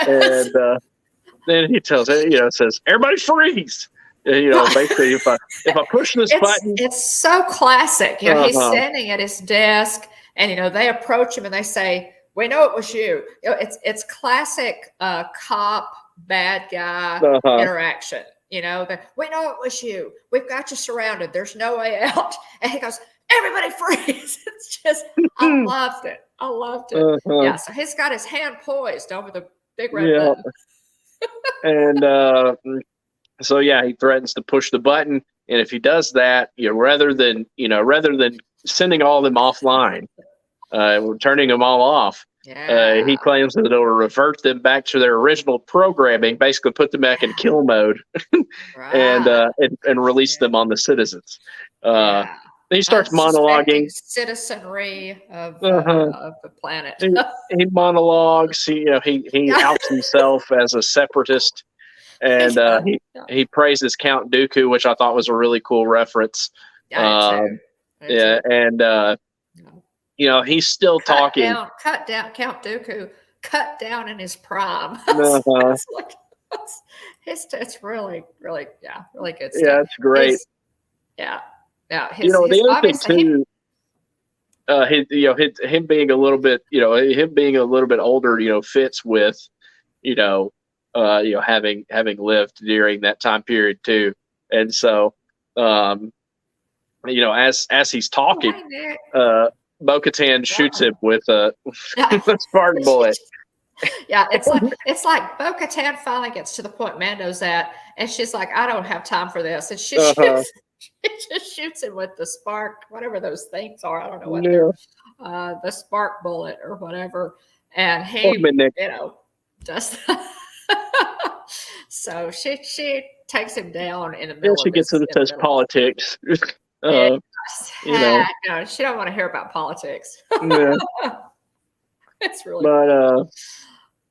and then he tells it, says, "Everybody freeze." Basically, if I push this button, it's so classic. He's standing at his desk, and they approach him and they say, "We know it was you." It's classic cop bad guy interaction. We know it was you. We've got you surrounded. There's no way out. And he goes, "Everybody freeze." It's just, I loved it. Yeah, so he's got his hand poised over the big red button. And he threatens to push the button. And if he does that, rather than sending all of them offline, turning them all off, he claims that it'll revert them back to their original programming, basically put them back in kill mode, and release them on the citizens. He starts monologuing citizenry of the planet. He monologues. He outs himself as a separatist, and he praises Count Dooku, which I thought was a really cool reference. He's still talking. Cut down Count Dooku cut down in his prime. Uh-huh. It's really, really, really good stuff. Yeah, it's great. Yeah. The other thing too, him being a little bit, him being a little bit older, fits with, having lived during that time period too, and so, as he's talking, bo-katan shoots him with a spark bullet. Yeah, it's like bo-katan finally gets to the point Mando's at, and she's like, I don't have time for this, and she just shoots him with the spark, whatever those things are. I don't know what they're, the spark bullet or whatever, and he, just so she takes him down in the middle. She gets into his politics. She don't want to hear about politics. Yeah. It's really,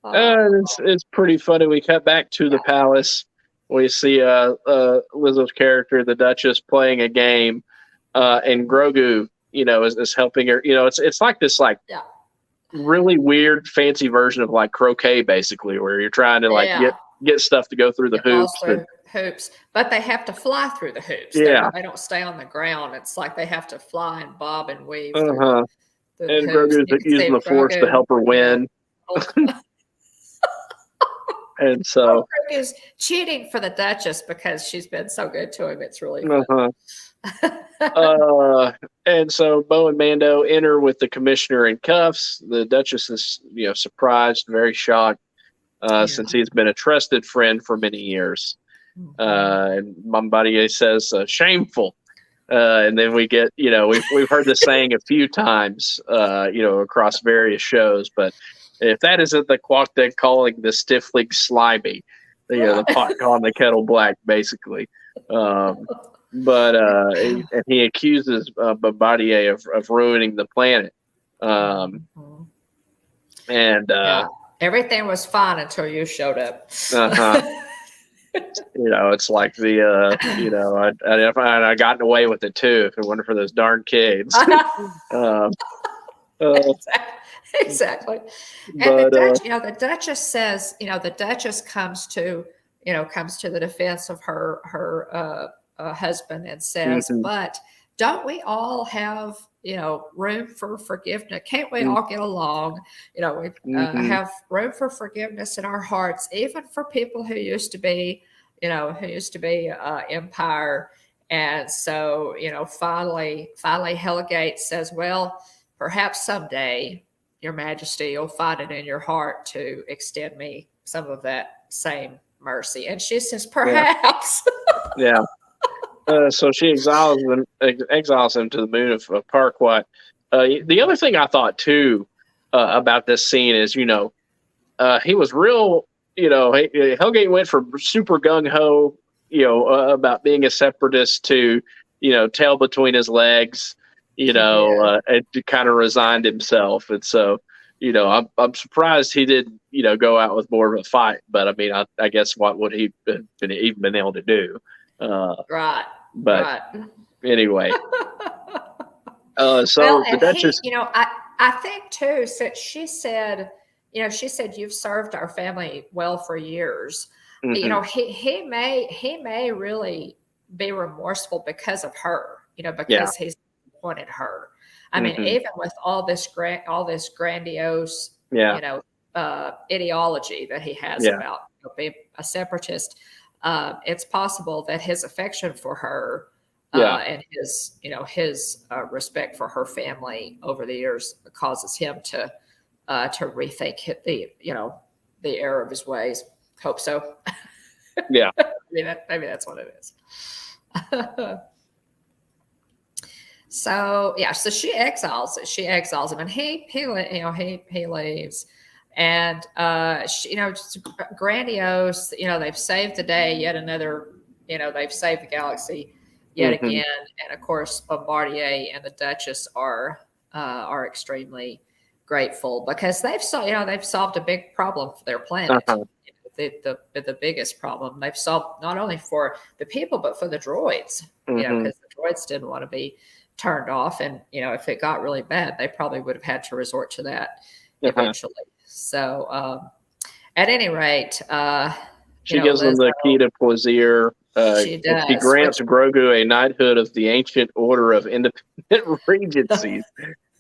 it's pretty funny. We cut back to the palace. We see Lizzo's character, the Duchess, playing a game, and Grogu, is helping her. It's like this really weird, fancy version of like croquet, basically, where you're trying to get stuff to go through the hoops. But they have to fly through the hoops. Yeah, they don't stay on the ground. It's like they have to fly and bob and weave. And Grogu's using the Force to help her win. And so Grogu's cheating for the Duchess because she's been so good to him. It's really and so Bo and Mando enter with the commissioner in cuffs. The Duchess is, surprised, very shocked, since he's been a trusted friend for many years. And Bombardier says, shameful. And then we get, we've heard this saying a few times, across various shows. But if that isn't the Quack calling the stiffling slimy, the pot calling the kettle black, basically. And he accuses Bombardier of ruining the planet. Everything was fine until you showed up. It's like I gotten away with it too if it wasn't for those darn kids. Exactly. And the Duchess says, the Duchess comes to the defense of her husband and says, but don't we all have room for forgiveness? Can't we all get along? We have room for forgiveness in our hearts, even for people who used to be, Empire. And so, finally Helgate says, well, perhaps someday, Your Majesty, you'll find it in your heart to extend me some of that same mercy. And she says, perhaps. Yeah. So she exiles him to the moon of Parquat. The other thing I thought too about this scene is, he was real. Helgate went from super gung ho, about being a separatist to, tail between his legs, and kind of resigned himself. And so, I'm surprised he didn't, go out with more of a fight. But I mean, I guess what would he even been able to do? Right. But anyway, so the Duchess, I think too, so she said, you've served our family well for years. He may really be remorseful because of her, because he's appointed her. I mean, even with all this grandiose, ideology that he has about being a separatist, it's possible that his affection for her and his respect for her family over the years causes him to rethink the error of his ways. Hope so. Yeah. maybe that's what it is. So she exiles him, and he leaves. And just grandiose. They've saved the day. Yet another. They've saved the galaxy yet again. And of course, Bombardier and the Duchess are extremely grateful because they've solved a big problem for their planet. The biggest problem they've solved, not only for the people but for the droids. Because the droids didn't want to be turned off, and if it got really bad, they probably would have had to resort to that eventually. So at any rate, she gives him the key to Plaisir. She does. She grants Grogu a knighthood of the Ancient Order of Independent Regencies.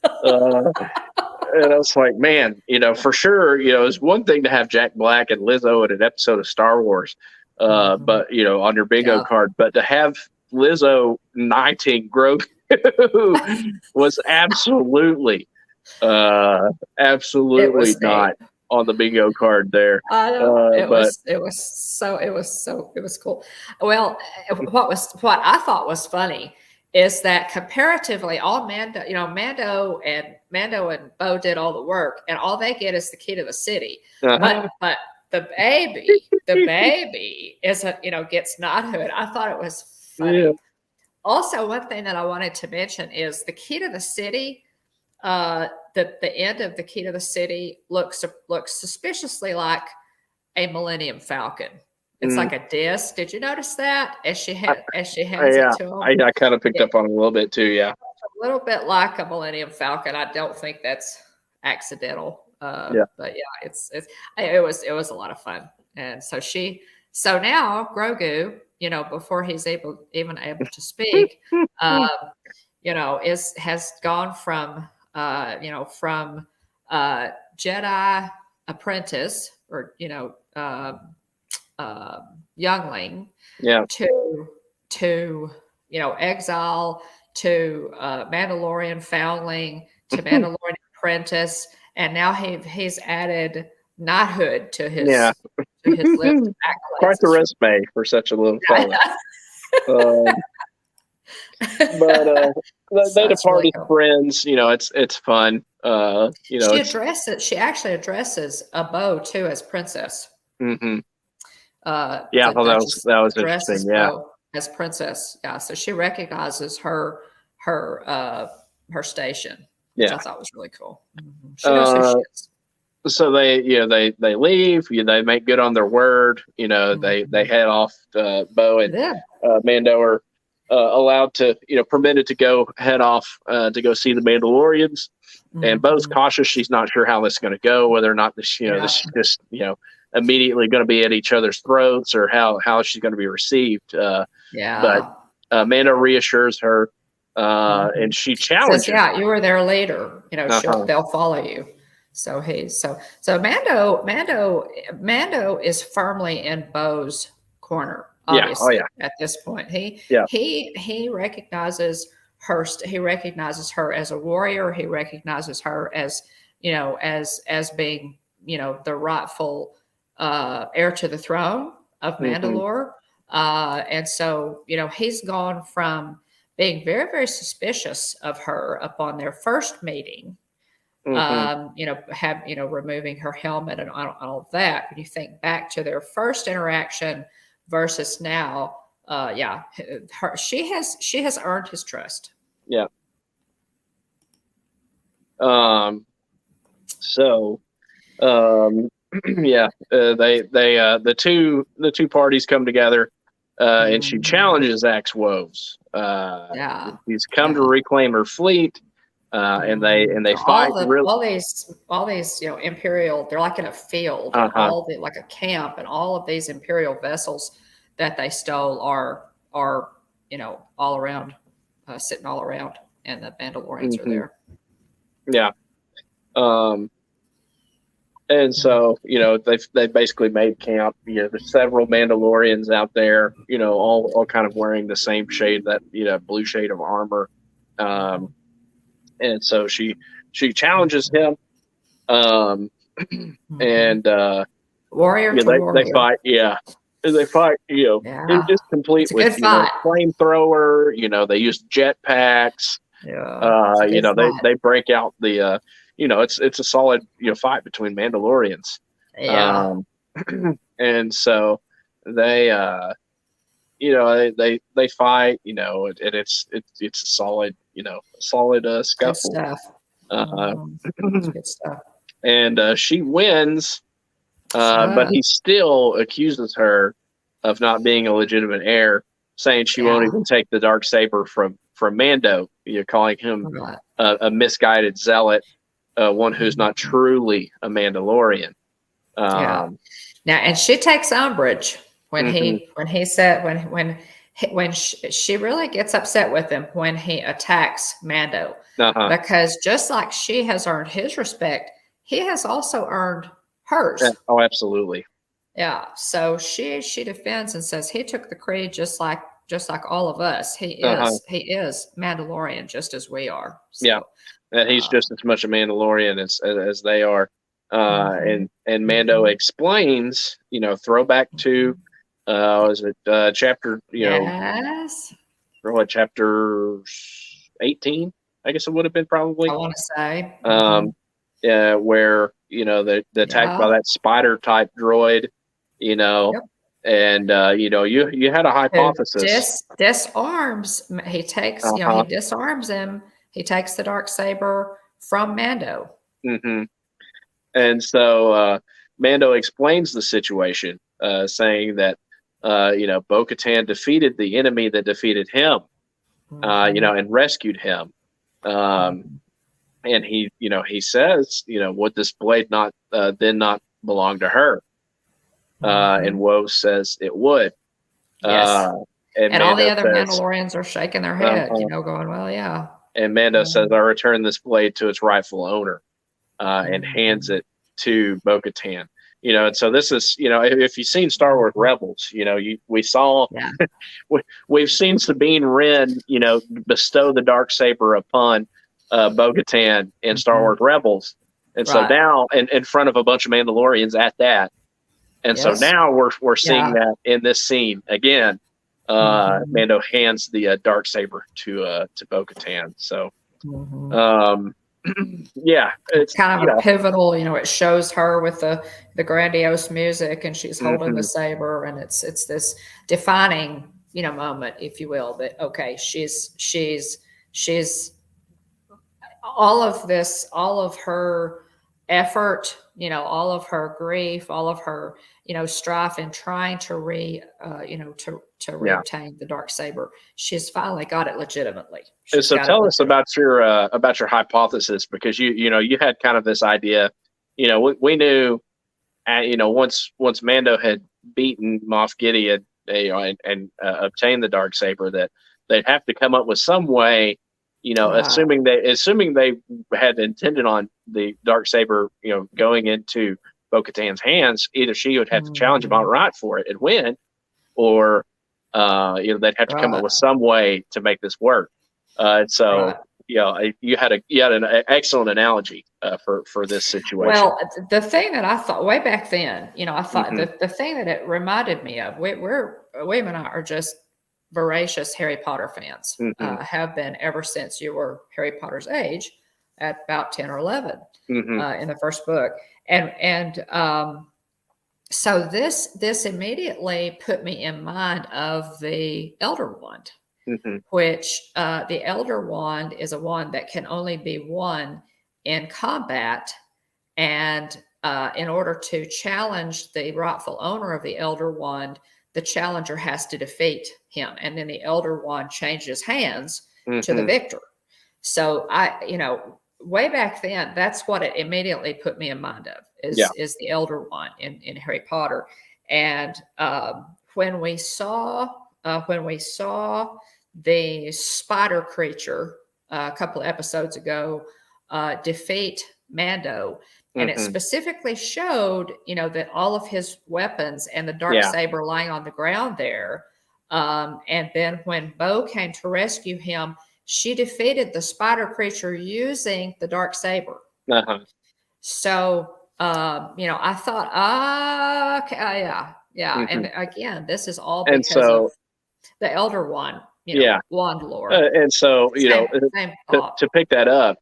And I was like, man, for sure, it's one thing to have Jack Black and Lizzo in an episode of Star Wars, but on your bingo card, but to have Lizzo knighting Grogu was absolutely not on the bingo card there. I know. It was cool. Well, what I thought was funny is that comparatively, all Mando and Bo did all the work, and all they get is the key to the city. But the baby gets knighthood. I thought it was funny. Yeah. Also, one thing that I wanted to mention is the key to the city. The end of the key to the city looks suspiciously like a Millennium Falcon. It's like a disc. Did you notice that as she hands it to him? I kind of picked up on it a little bit too. Yeah, a little bit like a Millennium Falcon. I don't think that's accidental. But yeah, it was a lot of fun. And so now Grogu, before he's even able to speak, has gone from Jedi apprentice or youngling to exile, to Mandalorian foundling, to Mandalorian apprentice, and now he's added knighthood to his list of accolades. Quite the resume for such a little fella. But they depart as friends. It's fun. She actually addresses a Bo too as princess. Mm-hmm. That was interesting. Yeah, Bo as princess. Yeah, so she recognizes her station. Which I thought was really cool. Mm-hmm. She knows who she is. So they leave. They make good on their word. They head off. Bo and Mando are allowed to, permitted to head off to go see the Mandalorians. Mm-hmm. And Bo's cautious. She's not sure how this is going to go, whether or not this is just, immediately going to be at each other's throats, or how she's going to be received. But Mando reassures her, and she challenges. Says, you were there later. They'll follow you. So Mando is firmly in Bo's corner. Obviously, at this point, he recognizes her. He recognizes her as a warrior. He recognizes her as as being the rightful heir to the throne of Mandalore. And so he's gone from being very, very suspicious of her upon their first meeting. Removing her helmet and all of that. When you think back to their first interaction versus now, she has earned his trust. Yeah. The two parties come together, and she challenges Axe Woves. He's come to reclaim her fleet. And they fight all these Imperial. They're like in a field, like a camp, and all of these Imperial vessels that they stole are all around, sitting all around, and the Mandalorians are there. Yeah. And so they basically made camp. There's several Mandalorians out there. All kind of wearing the same shade, that blue shade of armor. And so she challenges him, and warrior to warrior. They fight. They fight. It's just complete with flamethrower. They use jetpacks. They break out the. It's a solid fight between Mandalorians. And so they they fight. And it's a solid. Solid scuffle. Good stuff. And she wins, but he still accuses her of not being a legitimate heir, saying she won't even take the Darksaber from Mando. Calling him a misguided zealot. one who's not truly a Mandalorian. Now, and she takes umbrage when he said when she really gets upset with him when he attacks Mando, because just like she has earned his respect, he has also earned hers. Yeah. Oh, absolutely. Yeah. So she defends and says he took the creed just like all of us. He is Mandalorian just as we are. So, yeah, and he's just as much a Mandalorian as they are. And Mando explains, throwback to was it chapter what, chapter 18? I guess it would have been probably. I want to say where the attack by that spider type droid, and you had a hypothesis. Disarms. He takes he disarms him. He takes the Darksaber from Mando. And so Mando explains the situation, saying that bo-katan defeated the enemy that defeated him, and rescued him. And he says, would this blade not then not belong to her? And Woe says it would. Yes. And all the other Mandalorians are shaking their head, going, well, yeah. And Mando says, I return this blade to its rightful owner, and hands it to bo-katan. And so this is, if you've seen Star Wars Rebels, we saw, we've seen Sabine Wren, bestow the Darksaber upon bo-katan in Star Wars Rebels. And so now, in front of a bunch of Mandalorians at that. And so now we're seeing that in this scene again. Mando hands the Darksaber to bo-katan. So, it's kind of a pivotal. It shows her with the grandiose music, and she's holding the saber, and it's this defining moment, if you will. That okay, she's all of this, all of her effort, all of her grief, all of her, strife in trying to reobtain the Darksaber. She's finally got it legitimately. So tell us about your hypothesis, because you had kind of this idea, we knew, once Mando had beaten Moff Gideon, and obtained the Darksaber, that they'd have to come up with some way, assuming they had intended on the Darksaber, going into bo-katan's hands, either she would have to challenge him outright for it and win, or they'd have to come up with some way to make this work. So you had an excellent analogy for this situation. Well, the thing that I thought way back then, I thought the thing that it reminded me of, William and I are just voracious Harry Potter fans, have been ever since you were Harry Potter's age, at about 10 or 11 in the first book. And so this immediately put me in mind of the Elder Wand, which the Elder Wand is a wand that can only be won in combat. And in order to challenge the rightful owner of the Elder Wand, the challenger has to defeat him. And then the Elder Wand changes hands to the victor. So way back then, that's what it immediately put me in mind of is the Elder Wand in Harry Potter. And when we saw the spider creature a couple of episodes ago defeat Mando, and it specifically showed, that all of his weapons and the Darksaber lying on the ground there. And then when Bo came to rescue him, she defeated the spider creature using the Darksaber. So, I thought, And again, this is all because of the Elder Wand, wand lore. And so, to pick that up,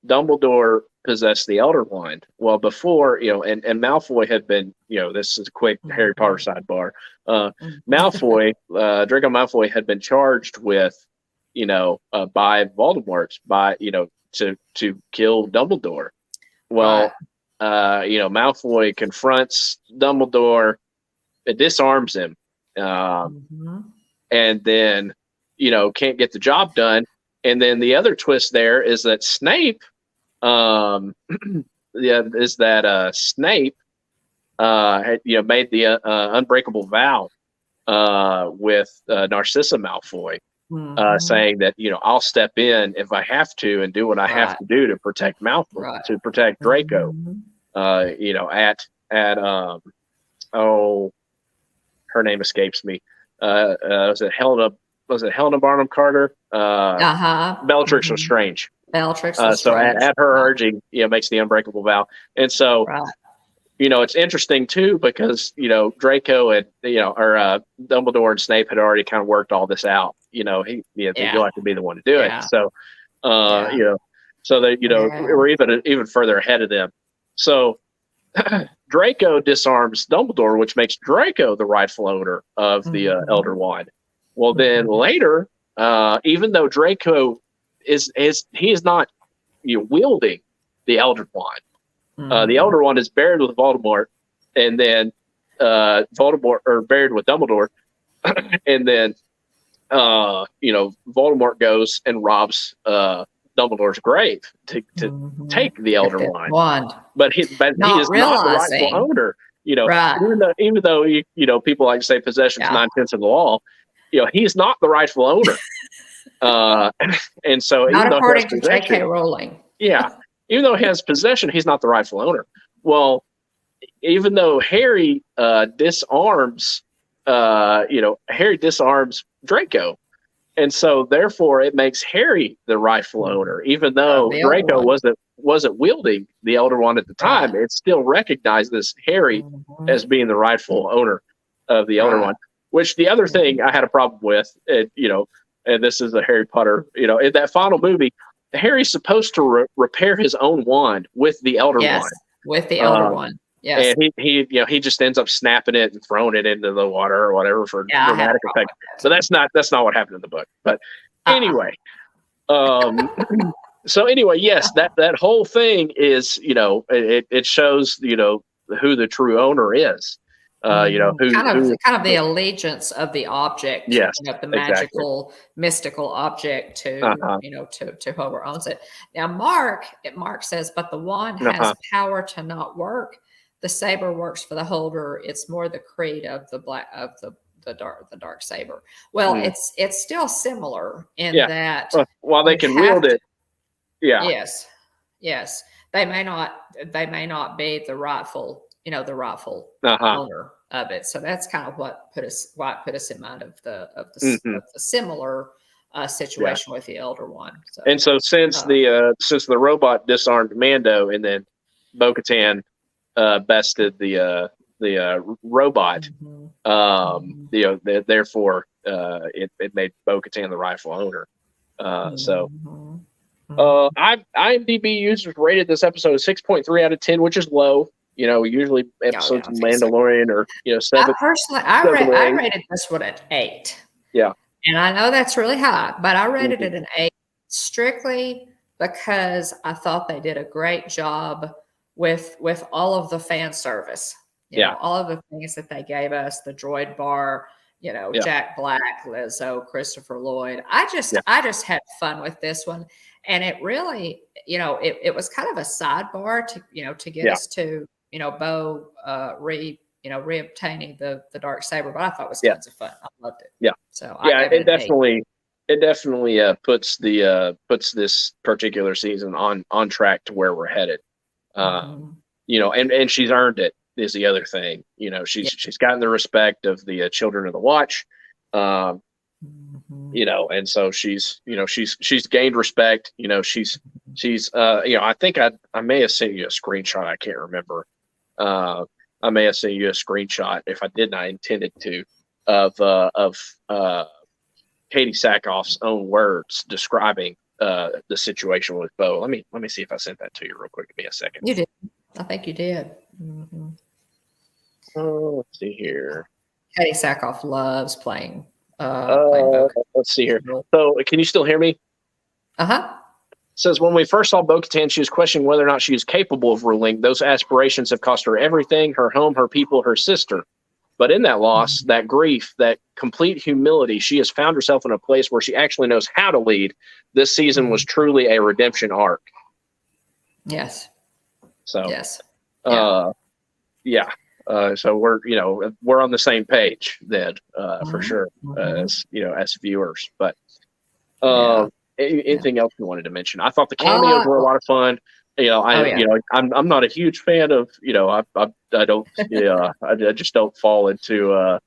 Dumbledore possessed the Elder Wand. Well, before, and Malfoy had been, this is a quick Harry Potter sidebar. Malfoy, Draco Malfoy had been charged with, by Voldemort, to kill Dumbledore. Well, Malfoy confronts Dumbledore, it disarms him, and then, can't get the job done. And then the other twist there is that Snape is that Snape made the unbreakable vow with Narcissa Malfoy, saying that I'll step in if I have to and do what I have to do to protect Malfoy, to protect Draco. Her name escapes me. Was it Helena Bonham Carter? Bellatrix Lestrange. Bellatrix Lestrange. So at her urging, makes the unbreakable vow. And so, it's interesting too, because, Draco and, Dumbledore and Snape had already kind of worked all this out. You'll have to be the one to do it. So, so that, we're even further ahead of them. So Draco disarms Dumbledore, which makes Draco the rightful owner of the Elder Wand. Well, then later, even though Draco is not wielding the Elder Wand, the Elder Wand is buried with Voldemort, and then buried with Dumbledore, and then Voldemort goes and robs Dumbledore's grave to take the Elder Wand. But he is not the rightful owner. Even though people like to say possession is 9/10 of the law, he's not the rightful owner. And so not according to J.K. Rowling. Even though he has possession, he's not the rightful owner. Well, even though Harry disarms Draco, and so therefore it makes Harry the rightful owner, even though Draco wasn't wielding the Elder Wand at the time. It still recognizes Harry as being the rightful owner of the Elder Wand. Which the other thing I had a problem with, and this is a Harry Potter, in that final movie, Harry's supposed to repair his own wand with the Elder Wand. With the Elder Wand. Yes. And he just ends up snapping it and throwing it into the water or whatever for dramatic effect. So that's not what happened in the book. But anyway, so anyway, yes, that whole thing is, it shows, who the true owner is. Kind of the allegiance of the object, the magical, mystical object to whoever owns it. Now, Mark says, but the wand has power to not work. The saber works for the holder. It's more the creed of the Darksaber. Well, it's still similar in that while they can wield it. Yes. They may not be the rightful owner of it. So that's kind of why it put us in mind of the similar situation with the Elder Wand. So, and so since the robot disarmed Mando, and then Bo-Katan bested the robot, therefore it made Bo-Katan the rightful owner. IMDb users rated this episode 6.3 out of 10, which is low. Usually episodes of Mandalorian are 7. I rated this one at 8. Yeah, and I know that's really high, but I rated it an 8 strictly because I thought they did a great job with all of the fan service. All of the things that they gave us, the droid bar, Jack Black, Lizzo, Christopher Lloyd. I just had fun with this one, and it really, it was kind of a sidebar to get us to. Bo reobtaining the Darksaber, but I thought it was tons of fun. I loved it. Yeah. So it definitely puts this particular season on track to where we're headed. And she's earned it is the other thing. She's gotten the respect of the Children of the Watch. And so she's gained respect. She's I think I may have sent you a screenshot. I can't remember. I may have sent you a screenshot. If I didn't, I intended to, of Katie Sackhoff's own words describing the situation with Bo. Let me see if I sent that to you real quick. Give me a second. You did. I think you did. Oh, let's see here. Katie Sackhoff loves playing. Let's see here. So, can you still hear me? Says, when we first saw Bo-Katan, she was questioning whether or not she was capable of ruling. Those aspirations have cost her everything, her home, her people, her sister. But in that loss, that grief, that complete humility, she has found herself in a place where she actually knows how to lead. This season was truly a redemption arc. Yes. So, yes. Yeah. So we're on the same page then, for sure, as viewers. But anything else you wanted to mention? I thought the cameos were a lot of fun. I'm not a huge fan of I don't I just don't fall into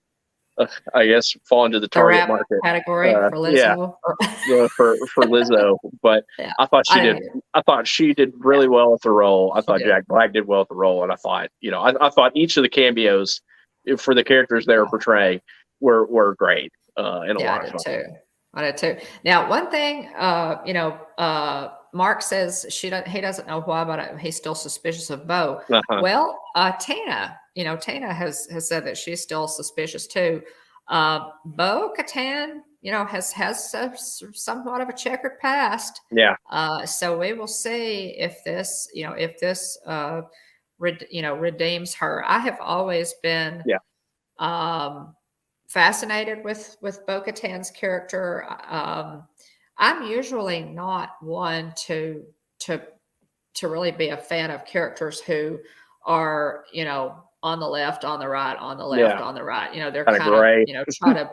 the target rap market category for Lizzo. for Lizzo, but I thought she did really well with the role. I thought Jack Black did well with the role, and I thought I thought each of the cameos for the characters they were portraying were great and a lot of fun. I did too. Now, one thing, Mark says he doesn't know why, but he's still suspicious of Bo. Well, Tina has said that she's still suspicious too. Bo-Katan, has somewhat of a checkered past. Yeah. So we will see if this redeems her. I have always been fascinated with Bo-Katan's character. I'm usually not one to really be a fan of characters who are, on the left, on the right, on the left, on the right. They're kind of gray. Kind of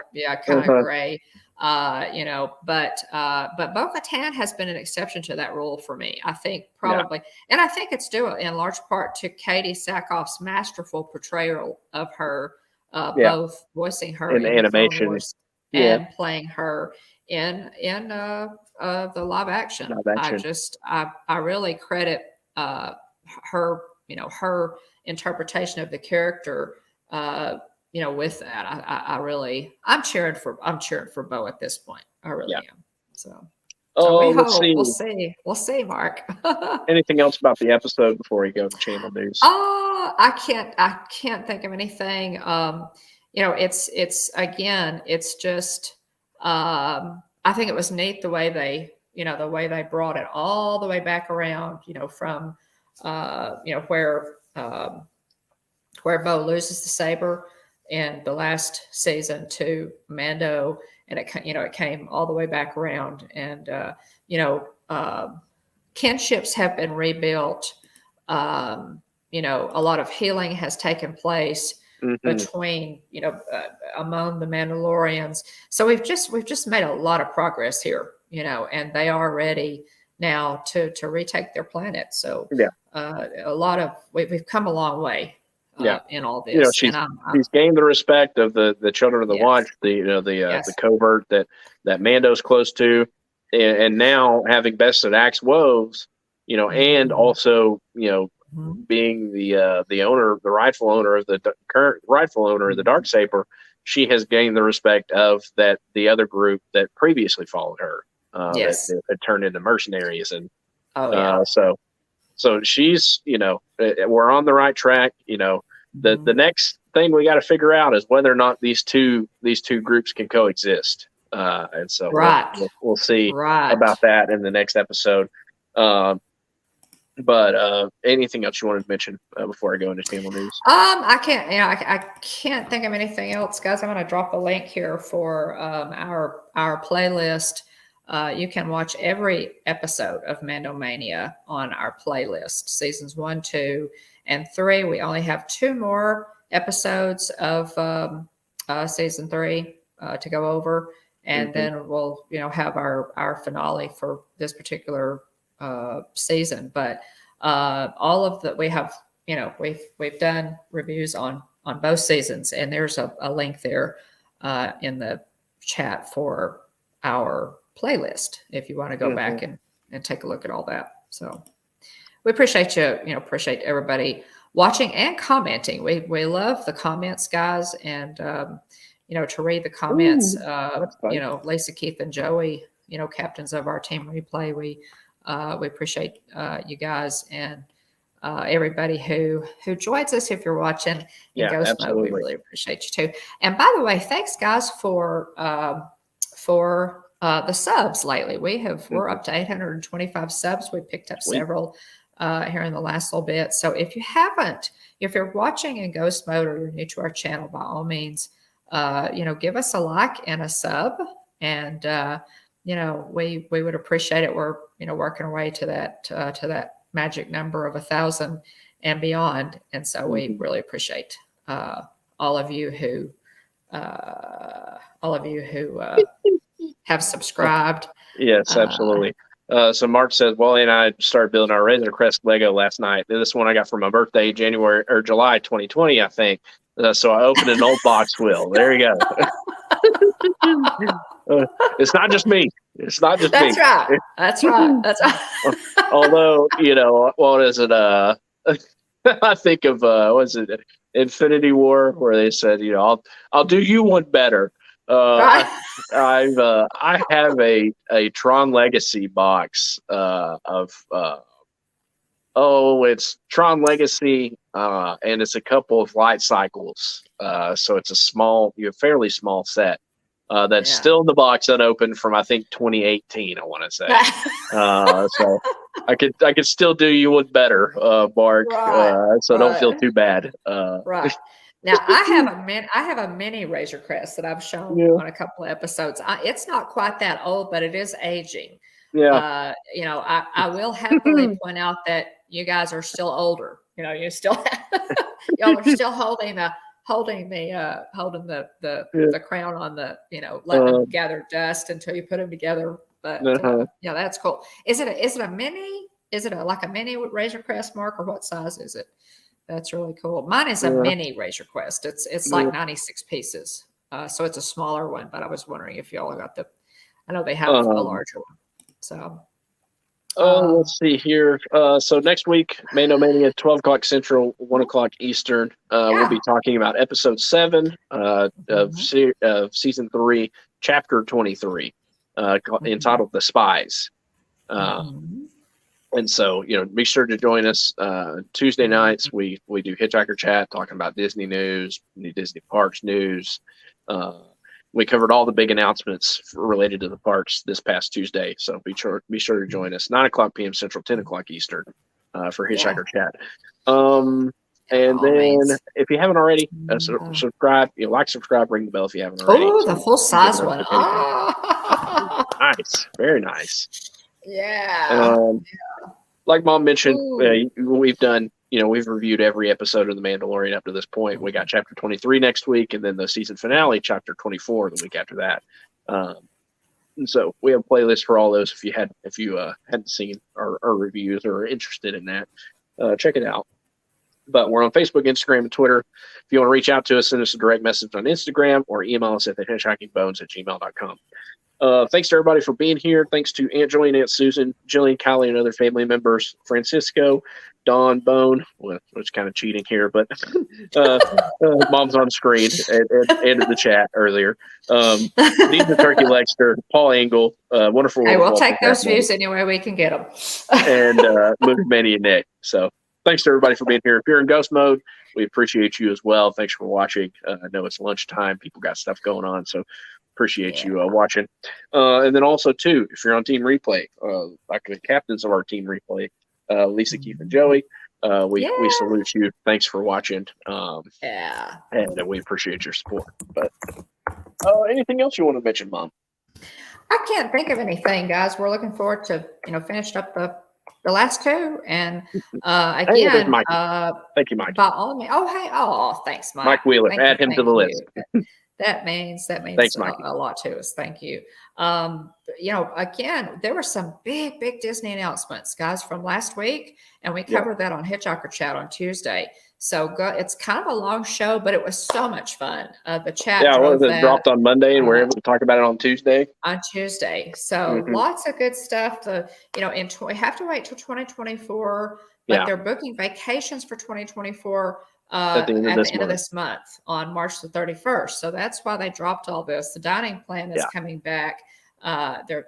gray. But Bo-Katan has been an exception to that rule for me. I think probably, and I think it's due in large part to Katie Sackhoff's masterful portrayal of her, both voicing her in animation and playing her in the live action. I really credit her, her interpretation of the character, with that. I'm cheering for Bo at this point. I really am. So we'll see, Mark. Anything else about the episode before we go to channel news? I can't think of anything. It's just, I think it was neat the way they brought it all the way back around, from, where Bo loses the saber in the last season to Mando, and it came all the way back around, and kinships have been rebuilt. A lot of healing has taken place between among the Mandalorians. So we've just made a lot of progress here, and they are ready now to retake their planet. So we've come a long way. In all this, she's gained the respect of the Children of the Watch, the covert that Mando's close to, and now having bested Axe Woves, and also being the owner, the rightful owner of the current rightful owner of the Darksaber, she has gained the respect of the other group that previously followed her, that had turned into mercenaries, and so she's, we're on the right track. The next thing we got to figure out is whether or not these two groups can coexist. And so we'll see about that in the next episode. But anything else you wanted to mention before I go into channel news? I can't think of anything else, guys. I'm going to drop a link here for our playlist. You can watch every episode of Mandomania on our playlist, seasons 1, 2, and 3. We only have 2 more episodes of season 3 to go over, and then we'll have our finale for this particular season. But all of that we have, we've done reviews on both seasons, and there's a link there in the chat for our playlist if you want to go back and take a look at all that. So we appreciate appreciate everybody watching and commenting. We love the comments, guys, and to read the comments. Lisa, Keith, and Joey, captains of our team replay. We appreciate you guys and everybody who joins us. If you're watching in Ghost Mode, we really appreciate you too. And by the way, thanks guys for the subs lately. We're up to 825 subs. We picked up several here in the last little bit. So if you're watching in Ghost Mode or you're new to our channel, by all means, give us a like and a sub, and we would appreciate it. We're working our way to that magic number of 1,000 and beyond. And so we really appreciate all of you who have subscribed. Yes, absolutely. So Mark says, Wally and I started building our Razor Crest Lego last night. This one I got for my birthday, January or July 2020, I think. So I opened an old box wheel. There you go. It's not just me. It's not just That's me. Right. That's right. That's right. Although, what is it? I think of was it Infinity War, where they said, I'll do you one better. Right. I have a Tron Legacy box of it's Tron Legacy and it's a couple of light cycles. So it's a fairly small set. That's still in the box unopened from I think 2018. I want to say. So I could still do you one better, Mark. So don't feel too bad. Right. Now I have a mini Razor Crest that I've shown on a couple of episodes. It's not quite that old, but it is aging. Yeah. I will happily point out that you guys are still older. You still y'all are still holding the crown on the, letting them gather dust until you put them together. But that's cool. Is it a mini? Is it like a mini Razor Crest, Mark, or what size is it? That's really cool. Mine is a mini Razor Crest. It's like 96 pieces. So it's a smaller one, but I was wondering if y'all got I know they have a larger one. So let's see here. So next week, Mandomania at 12 o'clock Central, 1 o'clock Eastern. We'll be talking about episode 7 of season 3, chapter 23, entitled "The Spies." And so, be sure to join us Tuesday nights. We do Hitchhiker Chat, talking about Disney news, Disney Parks news. We covered all the big announcements related to the parks this past Tuesday. So be sure to join us 9 o'clock p.m. Central, 10 o'clock Eastern for Hitchhiker Chat. And then if you haven't already, subscribe. Subscribe, ring the bell if you haven't already. Oh, the full size one. Nice, very nice. Yeah. Like Mom mentioned, we've done. We've reviewed every episode of The Mandalorian up to this point. We got chapter 23 next week, and then the season finale, chapter 24, the week after that. And so we have a playlist for all those. If you hadn't seen our reviews or are interested in that, check it out. But we're on Facebook, Instagram, and Twitter. If you want to reach out to us, send us a direct message on Instagram or email us at thehitchhikingbones@gmail.com. Thanks to everybody for being here. Thanks to Aunt Joy and Aunt Susan, Jillian, Kylie, and other family members, Francisco, Don, Bone, which kind of cheating here, but Mom's on screen and ended the chat earlier. Dean the Turkey Lexter, Paul Angle, wonderful. Hey, we'll take those views any way we can get them. And Movie Manny and Nick. So thanks to everybody for being here. If you're in ghost mode, we appreciate you as well. Thanks for watching. I know it's lunchtime. People got stuff going on, so appreciate you watching. And then also, too, if you're on Team Replay, like the captains of our Team Replay, Lisa, Keith, and Joey, we salute you. Thanks for watching. And we appreciate your support. But anything else you want to mention, Mom? I can't think of anything, guys. We're looking forward to finishing up the last two, and again, thank you, Mike. By all means. Thanks, Mike. Mike Wheeler, add him to the list. That means Thanks, a lot to us. Thank you. Again, there were some big Disney announcements, guys, from last week, and we covered that on Hitchhiker Chat on Tuesday. So it's kind of a long show, but it was so much fun. The chat dropped on Monday, and we're able to talk about it on Tuesday. So lots of good stuff. We have to wait till 2024, but they're booking vacations for 2024 at the end of this month on March the 31st. So that's why they dropped all this. The dining plan is coming back. The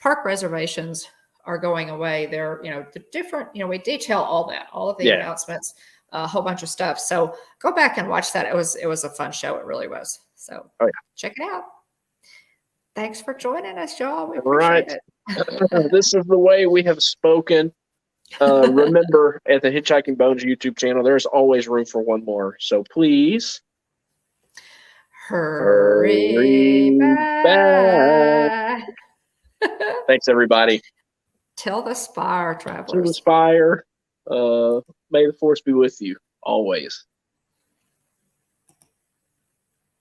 park reservations are going away. They're, the different, we detail all of the announcements, a whole bunch of stuff. So go back and watch that. It was a fun show. It really was. So check it out. Thanks for joining us, y'all. We appreciate it. This is the way we have spoken. Remember, at the Hitchhiking Bones YouTube channel, there's always room for one more. So please hurry back. Thanks, everybody. Till the spire, To the travelers. spire. May the force be with you always.